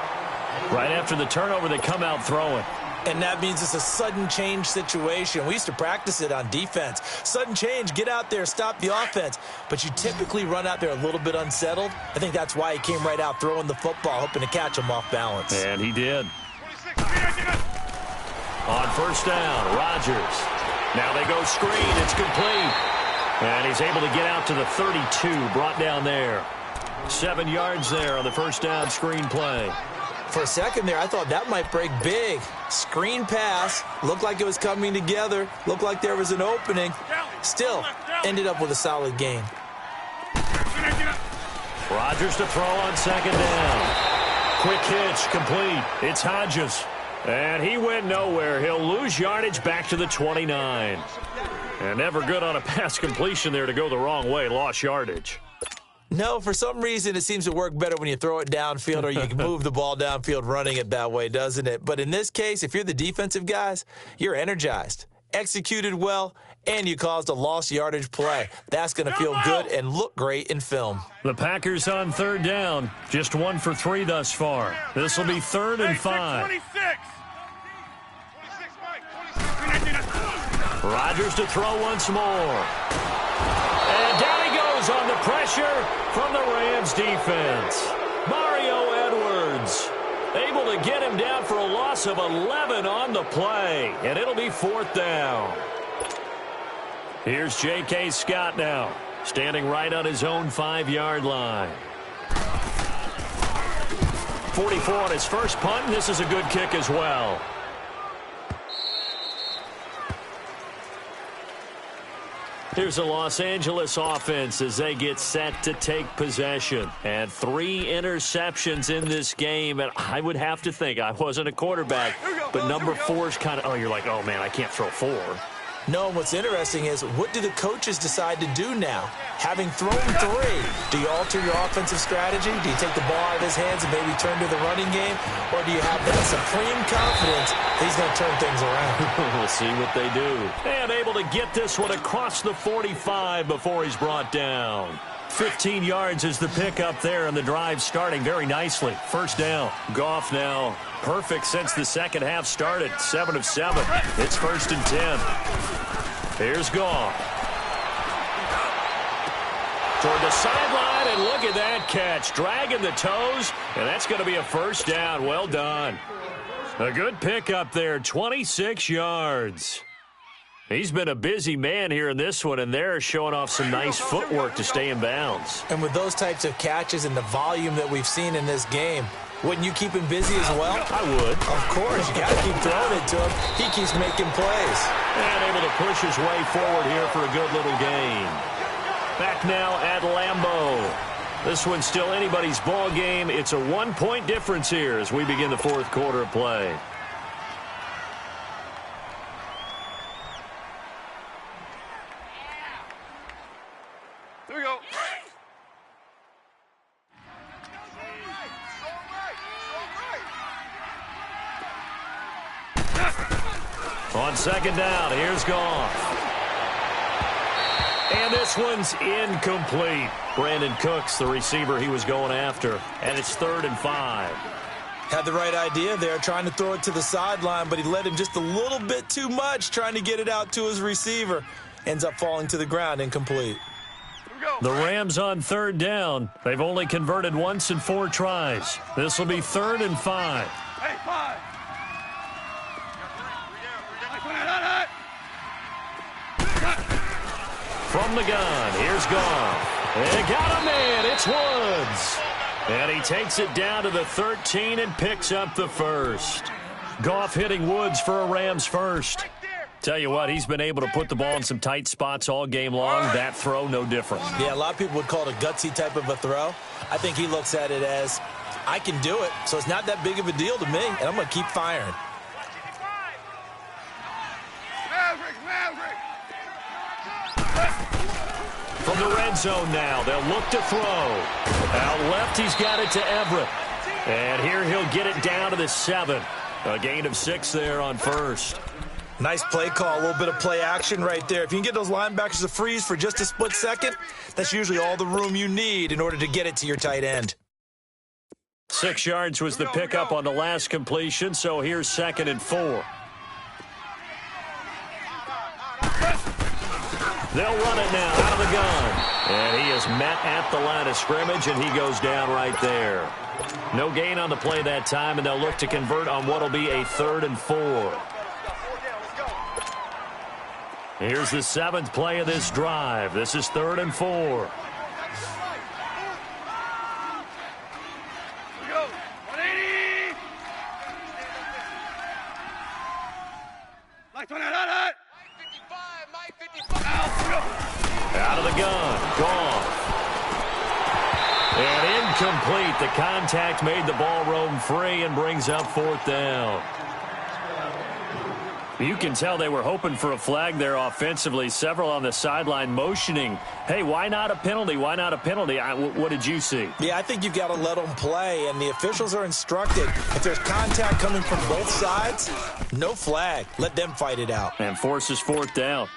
Right after the turnover, they come out throwing. And that means it's a sudden change situation. We used to practice it on defense. Sudden change, get out there, stop the offense. But you typically run out there a little bit unsettled. I think that's why he came right out throwing the football, hoping to catch him off balance. And he did. On 1st down, Rodgers. Now they go screen. It's complete. And he's able to get out to the 32, brought down there. 7 yards there on the 1st down screen play. For a second there, I thought that might break big. Screen pass, looked like it was coming together, looked like there was an opening. Still, ended up with a solid gain. Rodgers to throw on 2nd down. Quick hitch, complete. It's Hodges. And he went nowhere. He'll lose yardage back to the 29. And never good on a pass completion there to go the wrong way. Lost yardage. No, for some reason, it seems to work better when you throw it downfield or you can move the ball downfield running it that way, doesn't it? But in this case, if you're the defensive guys, you're energized, executed well, and you caused a lost yardage play. That's going to feel good and look great in film. The Packers on third down. Just 1 for 3 thus far. This will be 3rd and 5. 26. Rodgers to throw once more. And down he goes on the pressure from the Rams defense. Mario Edwards able to get him down for a loss of 11 on the play. And it'll be 4th down. Here's J.K. Scott now, standing right on his own 5-yard line. 44 on his first punt. This is a good kick as well. Here's the Los Angeles offense as they get set to take possession. And 3 interceptions in this game. And I would have to think, I wasn't a quarterback, but number 4 is kind of, oh, you're like, oh, man, I can't throw 4. No, what's interesting is, what do the coaches decide to do now? Having thrown 3, do you alter your offensive strategy? Do you take the ball out of his hands and maybe turn to the running game? Or do you have that supreme confidence he's going to turn things around? We'll see what they do. And able to get this one across the 45 before he's brought down. 15 yards is the pickup there, and the drive starting very nicely. 1st down. Goff now perfect since the second half started. 7 of 7. It's 1st and 10. Here's Goff. Toward the sideline, and look at that catch. Dragging the toes, and that's going to be a 1st down. Well done. A good pickup there, 26 yards. He's been a busy man here in this one, and they're showing off some nice footwork to stay in bounds. And with those types of catches and the volume that we've seen in this game, wouldn't you keep him busy as well? I would. Of course. You got to keep throwing it to him. He keeps making plays. And able to push his way forward here for a good little gain. Back now at Lambeau. This one's still anybody's ball game. It's a 1-point difference here as we begin the 4th quarter of play. Here we go. On 2nd down, here's Goff. And this one's incomplete. Brandon Cooks, the receiver he was going after. And it's 3rd and 5. Had the right idea there, trying to throw it to the sideline, but he let him just a little bit too much, trying to get it out to his receiver. Ends up falling to the ground, incomplete. The Rams on 3rd down. They've only converted once in 4 tries. This will be 3rd and 5. Hey, 5. From the gun, here's Goff. And got a man, it's Woods. And he takes it down to the 13 and picks up the 1st. Goff hitting Woods for a Rams 1st. Tell you what, he's been able to put the ball in some tight spots all game long. That throw, no different. Yeah, a lot of people would call it a gutsy type of a throw. I think he looks at it as, I can do it, so it's not that big of a deal to me, and I'm going to keep firing. From the red zone now, they'll look to throw. Out left, he's got it to Everett. And here he'll get it down to the 7. A gain of 6 there on 1st. Nice play call, a little bit of play action right there. If you can get those linebackers to freeze for just a split second, that's usually all the room you need in order to get it to your tight end. 6 yards was the pickup on the last completion, so here's 2nd and 4. They'll run it now out of the gun. And he is met at the line of scrimmage, and he goes down right there. No gain on the play that time, and they'll look to convert on what will be a 3rd and 4. Here's the 7th play of this drive. This is 3rd and 4. Out of the gun, Goff. And Incomplete. The contact made the ball roam free and brings up 4th down. You can tell they were hoping for a flag there offensively. Several on the sideline motioning, hey, why not a penalty? Why not a penalty? What did you see? Yeah, I think you've got to let them play, and the officials are instructed. If there's contact coming from both sides, no flag. Let them fight it out. And forces 4th down.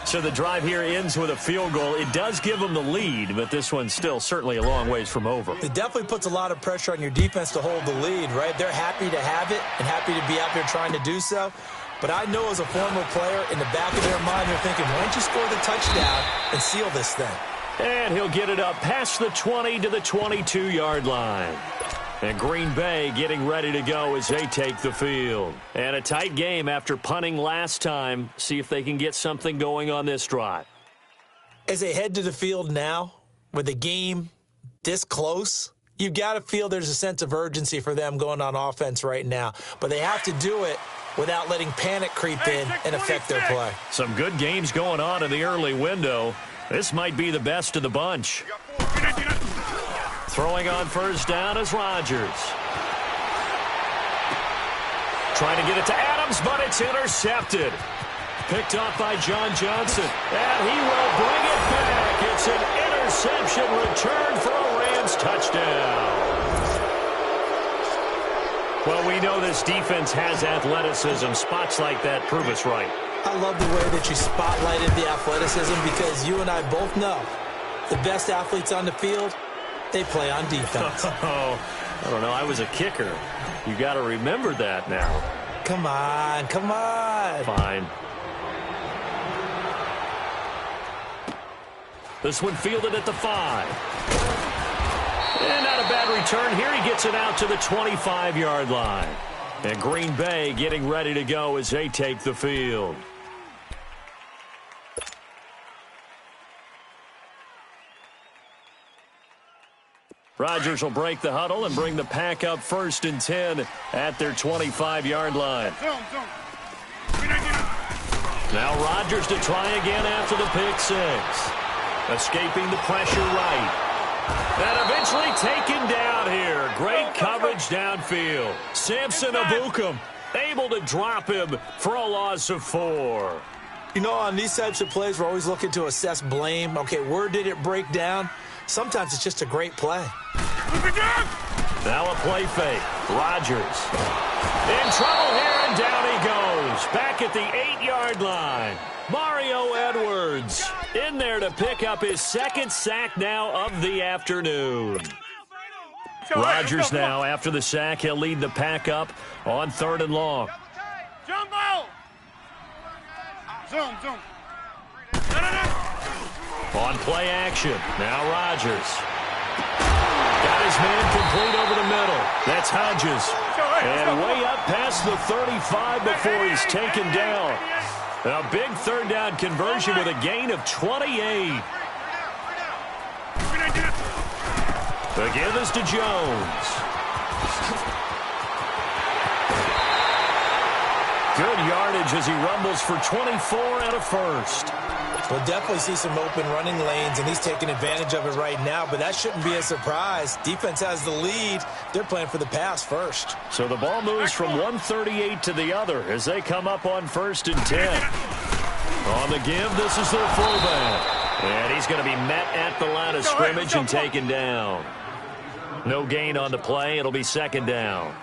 So the drive here ends with a field goal. It does give them the lead, but this one's still certainly a long ways from over. It definitely puts a lot of pressure on your defense to hold the lead, right? They're happy to have it and happy to be out there trying to do so. But I know as a former player, in the back of their mind, they're thinking, why don't you score the touchdown and seal this thing? And he'll get it up past the 20 to the 22-yard line. And Green Bay getting ready to go as they take the field. And a tight game after punting last time. See if they can get something going on this drive. As they head to the field now, with the game this close, you've got to feel there's a sense of urgency for them going on offense right now. But they have to do it without letting panic creep in and affect their play. Some good games going on in the early window. This might be the best of the bunch. Throwing on 1st down is Rodgers. Trying to get it to Adams, but it's intercepted. Picked up by John Johnson. And he will bring it back. It's an interception return for a Rams touchdown. Well, we know this defense has athleticism. Spots like that prove us right. I love the way that you spotlighted the athleticism because you and I both know the best athletes on the field, they play on defense. Oh, I don't know. I was a kicker. You got to remember that now. Come on, come on. Fine. This one fielded at the 5. And not a bad return here. He gets it out to the 25-yard line. And Green Bay getting ready to go as they take the field. Rodgers will break the huddle and bring the pack up 1st and 10 at their 25-yard line. Now Rodgers to try again after the pick 6. Escaping the pressure right. And eventually taken down here. Great coverage downfield. Samson Ebukam able to drop him for a loss of 4. You know, on these types of plays, we're always looking to assess blame. Okay, where did it break down? Sometimes it's just a great play. Now a play fake. Rodgers in trouble here, and down he goes. Back at the 8-yard line. Mario Edwards in there to pick up his 2nd sack now of the afternoon. Rodgers now, after the sack, he'll lead the pack up on 3rd and long. Jumbo! Zoom, zoom. On play action, now Rodgers. Got his man complete over the middle. That's Hodges. And way up past the 35 before he's taken down. A big 3rd down conversion with a gain of 28. The give is to Jones. Good yardage as he rumbles for 24 and a 1st. We'll definitely see some open running lanes, and he's taking advantage of it right now, but that shouldn't be a surprise. Defense has the lead. They're playing for the pass first. So the ball moves from 138 to the other as they come up on 1st and 10. On the give, this is their fullback. And he's going to be met at the line of scrimmage and taken down. No gain on the play. It'll be 2nd down.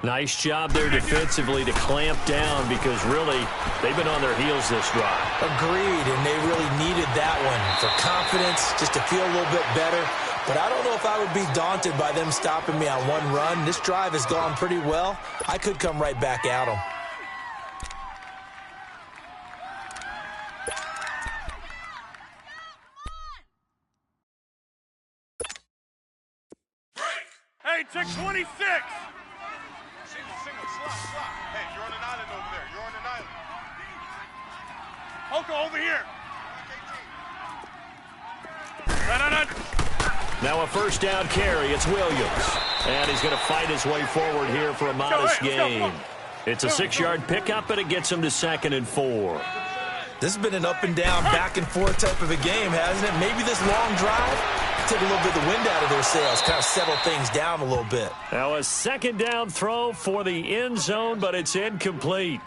Nice job there defensively to clamp down because really they've been on their heels this drive. Agreed, and they really needed that one for confidence, just to feel a little bit better. But I don't know if I would be daunted by them stopping me on one run. This drive has gone pretty well. I could come right back at them. Hey, check 26. Slot. Hey, you're on an island over there. You're on an island. Hoko, over here. Now a 1st down carry. It's Williams. And he's going to fight his way forward here for a modest gain. It's a 6-yard pickup, but it gets him to 2nd and 4. This has been an up and down, back and forth type of a game, hasn't it? Maybe this long drive take a little bit of the wind out of their sails, kind of settle things down a little bit. Now a second down throw for the end zone, but it's incomplete.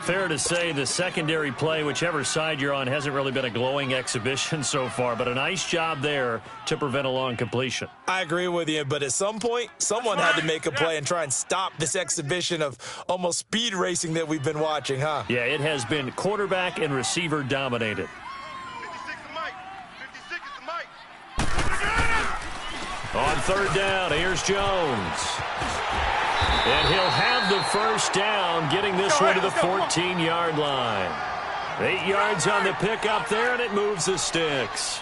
Fair to say the secondary play, whichever side you're on, hasn't really been a glowing exhibition so far, but a nice job there to prevent a long completion. I agree with you, but at some point, someone had to make a play and try and stop this exhibition of almost speed racing that we've been watching, huh? Yeah, it has been quarterback and receiver dominated. 56 is Mike. 56 is Mike. On third down, here's Jones. And he'll have the first down, getting this one to the 14-yard line. 8 yards on the pickup there, and it moves the sticks.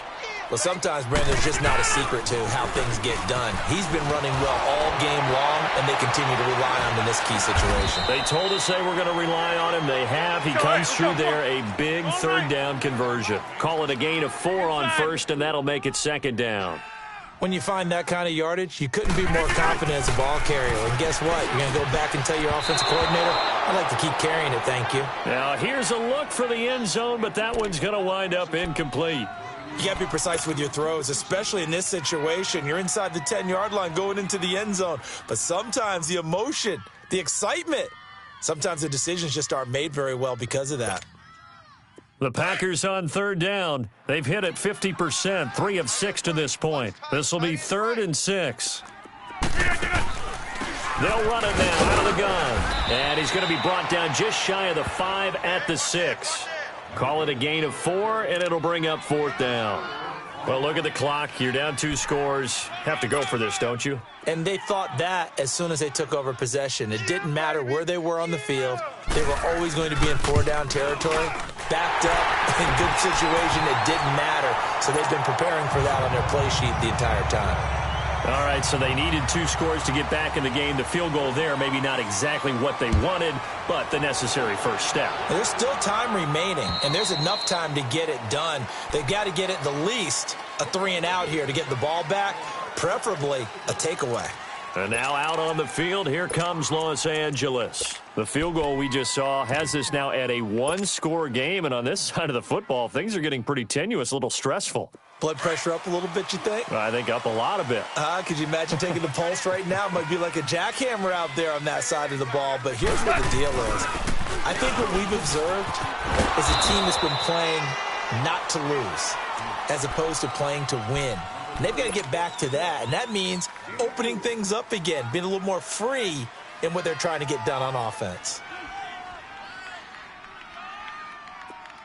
Well, sometimes, Brandon, there's just not a secret to how things get done. He's been running well all game long, and they continue to rely on him in this key situation. They told us they were going to rely on him. They have. He comes through there, a big third down conversion. Call it a gain of 4 on first, and that'll make it second down. When you find that kind of yardage, you couldn't be more confident as a ball carrier. And guess what? You're going to go back and tell your offensive coordinator, I'd like to keep carrying it, thank you. Now, here's a look for the end zone, but that one's going to wind up incomplete. You got to be precise with your throws, especially in this situation. You're inside the 10-yard line going into the end zone. But sometimes the emotion, the excitement, sometimes the decisions just aren't made very well because of that. The Packers on third down. They've hit it 50%, 3 of 6 to this point. This will be 3rd and 6. They'll run it now out of the gun. And he's going to be brought down just shy of the 5 at the 6. Call it a gain of 4, and it'll bring up 4th down. Well, look at the clock. You're down 2 scores. Have to go for this, don't you? And they thought that as soon as they took over possession. It didn't matter where they were on the field. They were always going to be in 4-down territory. Backed up, in good situation, it didn't matter. So they've been preparing for that on their play sheet the entire time. All right, so they needed 2 scores to get back in the game. The field goal there, maybe not exactly what they wanted, but the necessary first step. There's still time remaining, and there's enough time to get it done. They've got to get at the least a 3-and-out here to get the ball back, preferably a takeaway. And now out on the field, here comes Los Angeles. The field goal we just saw has this now at a 1-score game, and on this side of the football, things are getting pretty tenuous, a little stressful. Blood pressure up a little bit, you think? I think up a lot of it. Could you imagine taking the pulse right now? It might be like a jackhammer out there on that side of the ball. But here's what the deal is. I think what we've observed is a team that's been playing not to lose as opposed to playing to win. And they've got to get back to that. And that means opening things up again, being a little more free in what they're trying to get done on offense.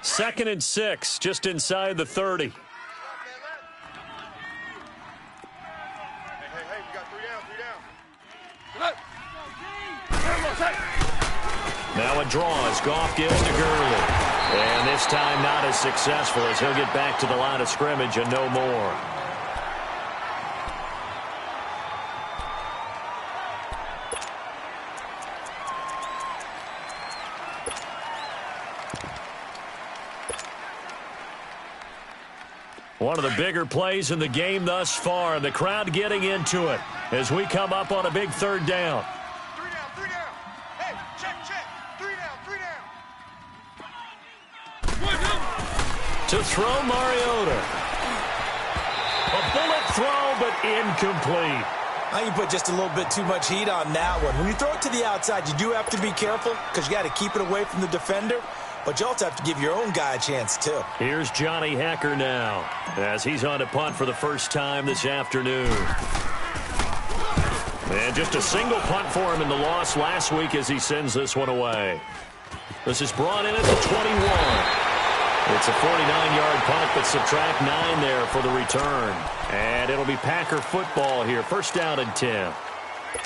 2nd and 6, just inside the 30. Now a draw as Goff gives to Gurley. And this time not as successful as he'll get back to the line of scrimmage and no more. One of the bigger plays in the game thus far. The crowd getting into it as we come up on a big 3rd down. 3 down. Hey, check. 3 down. To throw Mariota. A bullet throw, but incomplete. I think you put just a little bit too much heat on that one. When you throw it to the outside, you do have to be careful because you got to keep it away from the defender. But you also have to give your own guy a chance, too. Here's Johnny Hacker now as he's on a punt for the first time this afternoon. And just a single punt for him in the loss last week as he sends this one away. This is brought in at the 21. It's a 49-yard punt, but subtract 9 there for the return. And it'll be Packer football here. 1st down and 10.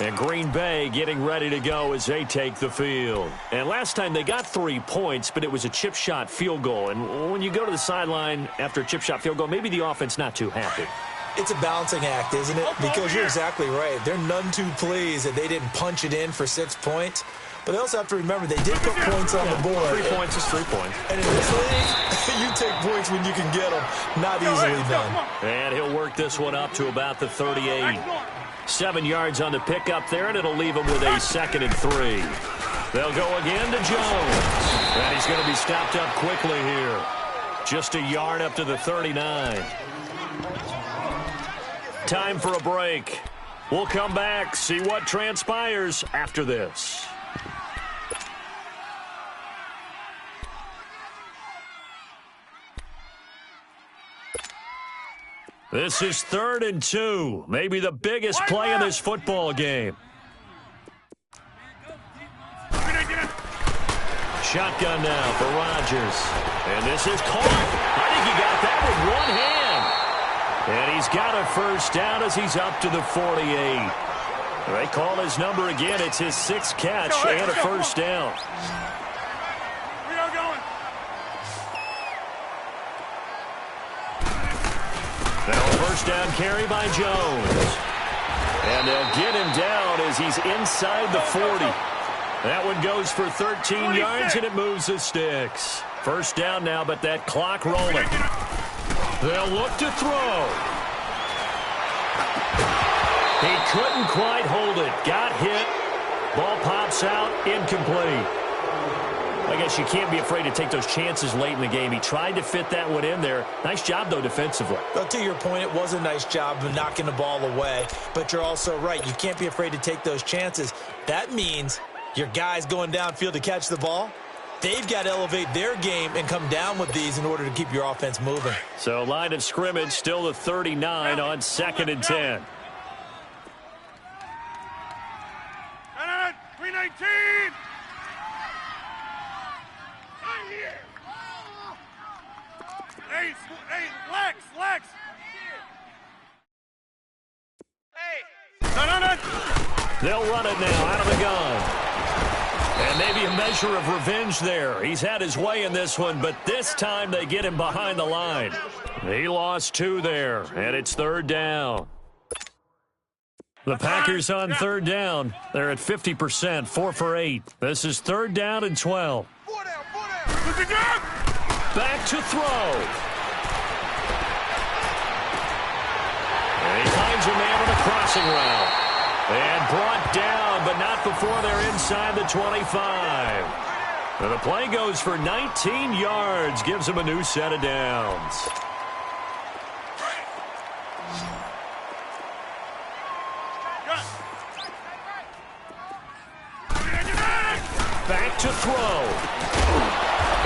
And Green Bay getting ready to go as they take the field. And last time they got 3 points, but it was a chip shot field goal. And when you go to the sideline after a chip shot field goal, maybe the offense not too happy. It's a balancing act, isn't it? Because you're exactly right. They're none too pleased that they didn't punch it in for 6 points. But they also have to remember they did put points on the board. 3 points is 3 points. And in this league, you take points when you can get them. Not easily done. And he'll work this one up to about the 38. 7 yards on the pickup there, and it'll leave him with a 2nd and 3. They'll go again to Jones. And he's going to be stopped up quickly here. Just a yard up to the 39. Time for a break. We'll come back, see what transpires after this. This is 3rd and 2, maybe the biggest play in this football game. Shotgun now for Rodgers. And this is caught. I think he got that with one hand. And he's got a first down as he's up to the 48. They call his number again. It's his 6th catch and a first down. We are going. Now a first down carry by Jones. And they'll get him down as he's inside the 40. That one goes for 13 yards, and it moves the sticks. First down now, but that clock rolling. They'll look to throw. He couldn't quite hold it. Got hit. Ball pops out, incomplete. I guess you can't be afraid to take those chances late in the game. He tried to fit that one in there. Nice job, though, defensively. Well, to your point, it was a nice job of knocking the ball away. But you're also right. You can't be afraid to take those chances. That means your guys going downfield to catch the ball, they've got to elevate their game and come down with these in order to keep your offense moving. So line of scrimmage still the 39 on 2nd and 10. 319. Hey, Lex. Hey. No. They'll run it now out of the gun. And maybe a measure of revenge there. He's had his way in this one, but this time they get him behind the line. He lost 2 there, and it's 3rd down. The Packers on 3rd down. They're at 50%, 4 for 8. This is 3rd down and 12. Back to throw. And he finds a man on a crossing route. And brought down, but not before they're inside the 25. And the play goes for 19 yards, gives him a new set of downs. Back to throw.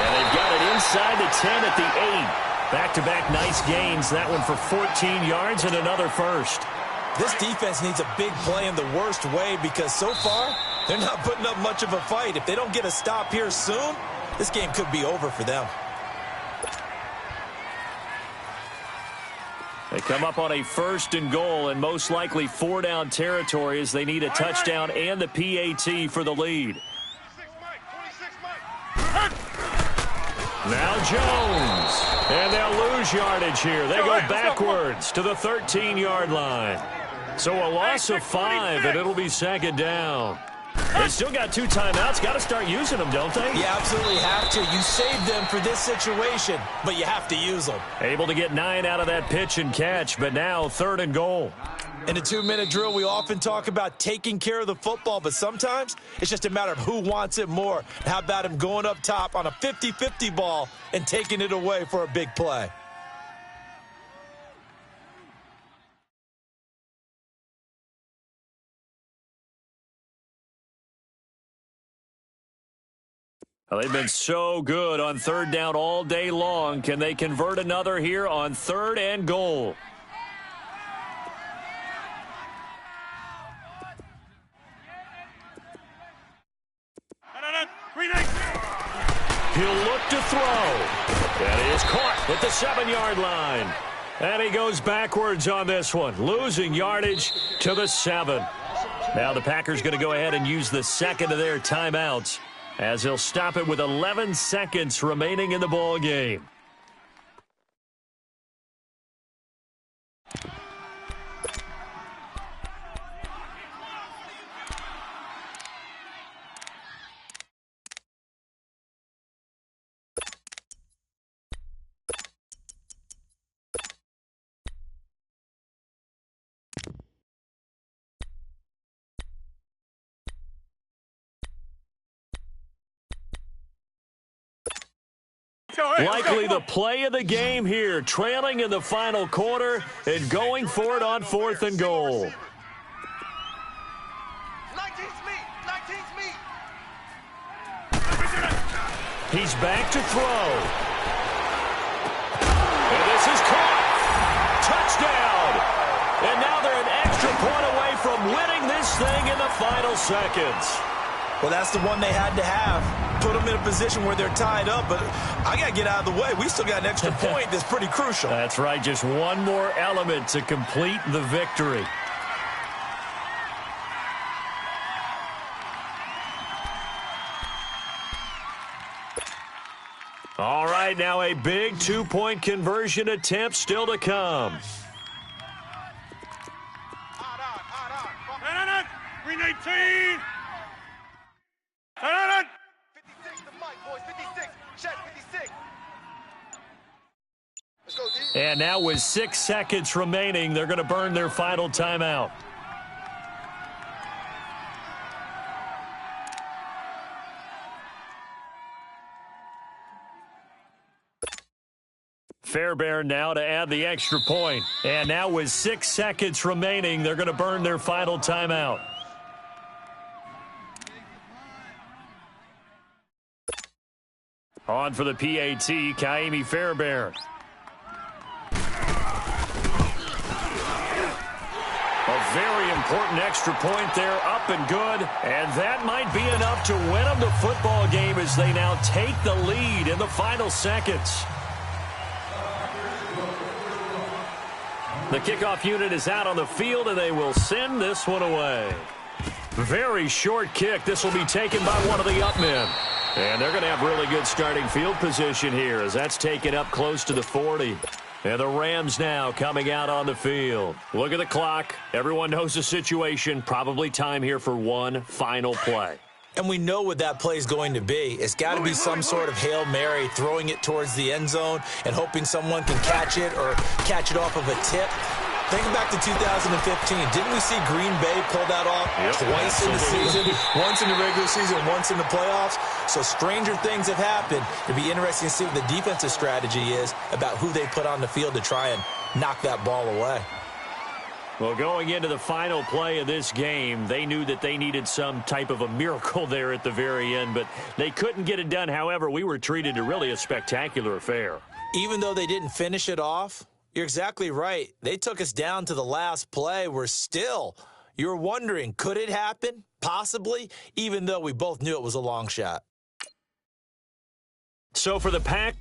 And they've got it inside the 10 at the 8. Back-to-back nice gains. That one for 14 yards and another first. This defense needs a big play in the worst way because so far, they're not putting up much of a fight. If they don't get a stop here soon, this game could be over for them. They come up on a 1st and goal and most likely 4-down territory as they need a touchdown and the PAT for the lead. Now Jones. And they'll lose yardage here. They go backwards to the 13-yard line. So a loss of 5, and it'll be 2nd down. They still got 2 timeouts. Got to start using them, don't they? You absolutely have to. You saved them for this situation, but you have to use them. Able to get 9 out of that pitch and catch, but now 3rd and goal. In a 2-minute drill, we often talk about taking care of the football, but sometimes it's just a matter of who wants it more. How about him going up top on a 50-50 ball and taking it away for a big play? Well, they've been so good on 3rd down all day long. Can they convert another here on 3rd and goal? He'll look to throw. And he is caught at the 7-yard line. And he goes backwards on this one, losing yardage to the 7. Now the Packers going to go ahead and use the 2nd of their timeouts as they'll stop it with 11 seconds remaining in the ball game. Likely the play of the game here, trailing in the final quarter and going for it on 4th and goal. 19's me. 19's me. He's back to throw. And this is caught. Touchdown. And now they're an extra point away from winning this thing in the final seconds. Well, that's the one they had to have. Put them in a position where they're tied up, but I got to get out of the way. We still got an extra point that's pretty crucial. That's right, just one more element to complete the victory. All right, now a big two-point conversion attempt still to come. Green 18. 56 to Mike, boys. 56. Check, 56. Let's go, D. And now with 6 seconds remaining, they're going to burn their final timeout. Fairbairn now to add the extra point. And now with 6 seconds remaining, they're going to burn their final timeout. On for the PAT, Kaimi Fairbairn. A very important extra point there, up and good. And that might be enough to win them the football game as they now take the lead in the final seconds. The kickoff unit is out on the field, and they will send this one away. Very short kick. This will be taken by one of the up men. And they're going to have really good starting field position here as that's taken up close to the 40. And the Rams now coming out on the field. Look at the clock. Everyone knows the situation. Probably time here for one final play. And we know what that play is going to be. It's got to be some sort of Hail Mary, throwing it towards the end zone and hoping someone can catch it or catch it off of a tip. Think back to 2015. Didn't we see Green Bay pull that off twice in the season? Once in the regular season, once in the playoffs. So stranger things have happened. It'd be interesting to see what the defensive strategy is about who they put on the field to try and knock that ball away. Well, going into the final play of this game, they knew that they needed some type of a miracle there at the very end, but they couldn't get it done. However, we were treated to really a spectacular affair. Even though they didn't finish it off, you're exactly right. They took us down to the last play. You're wondering, could it happen? Possibly, even though we both knew it was a long shot. So for the Pack,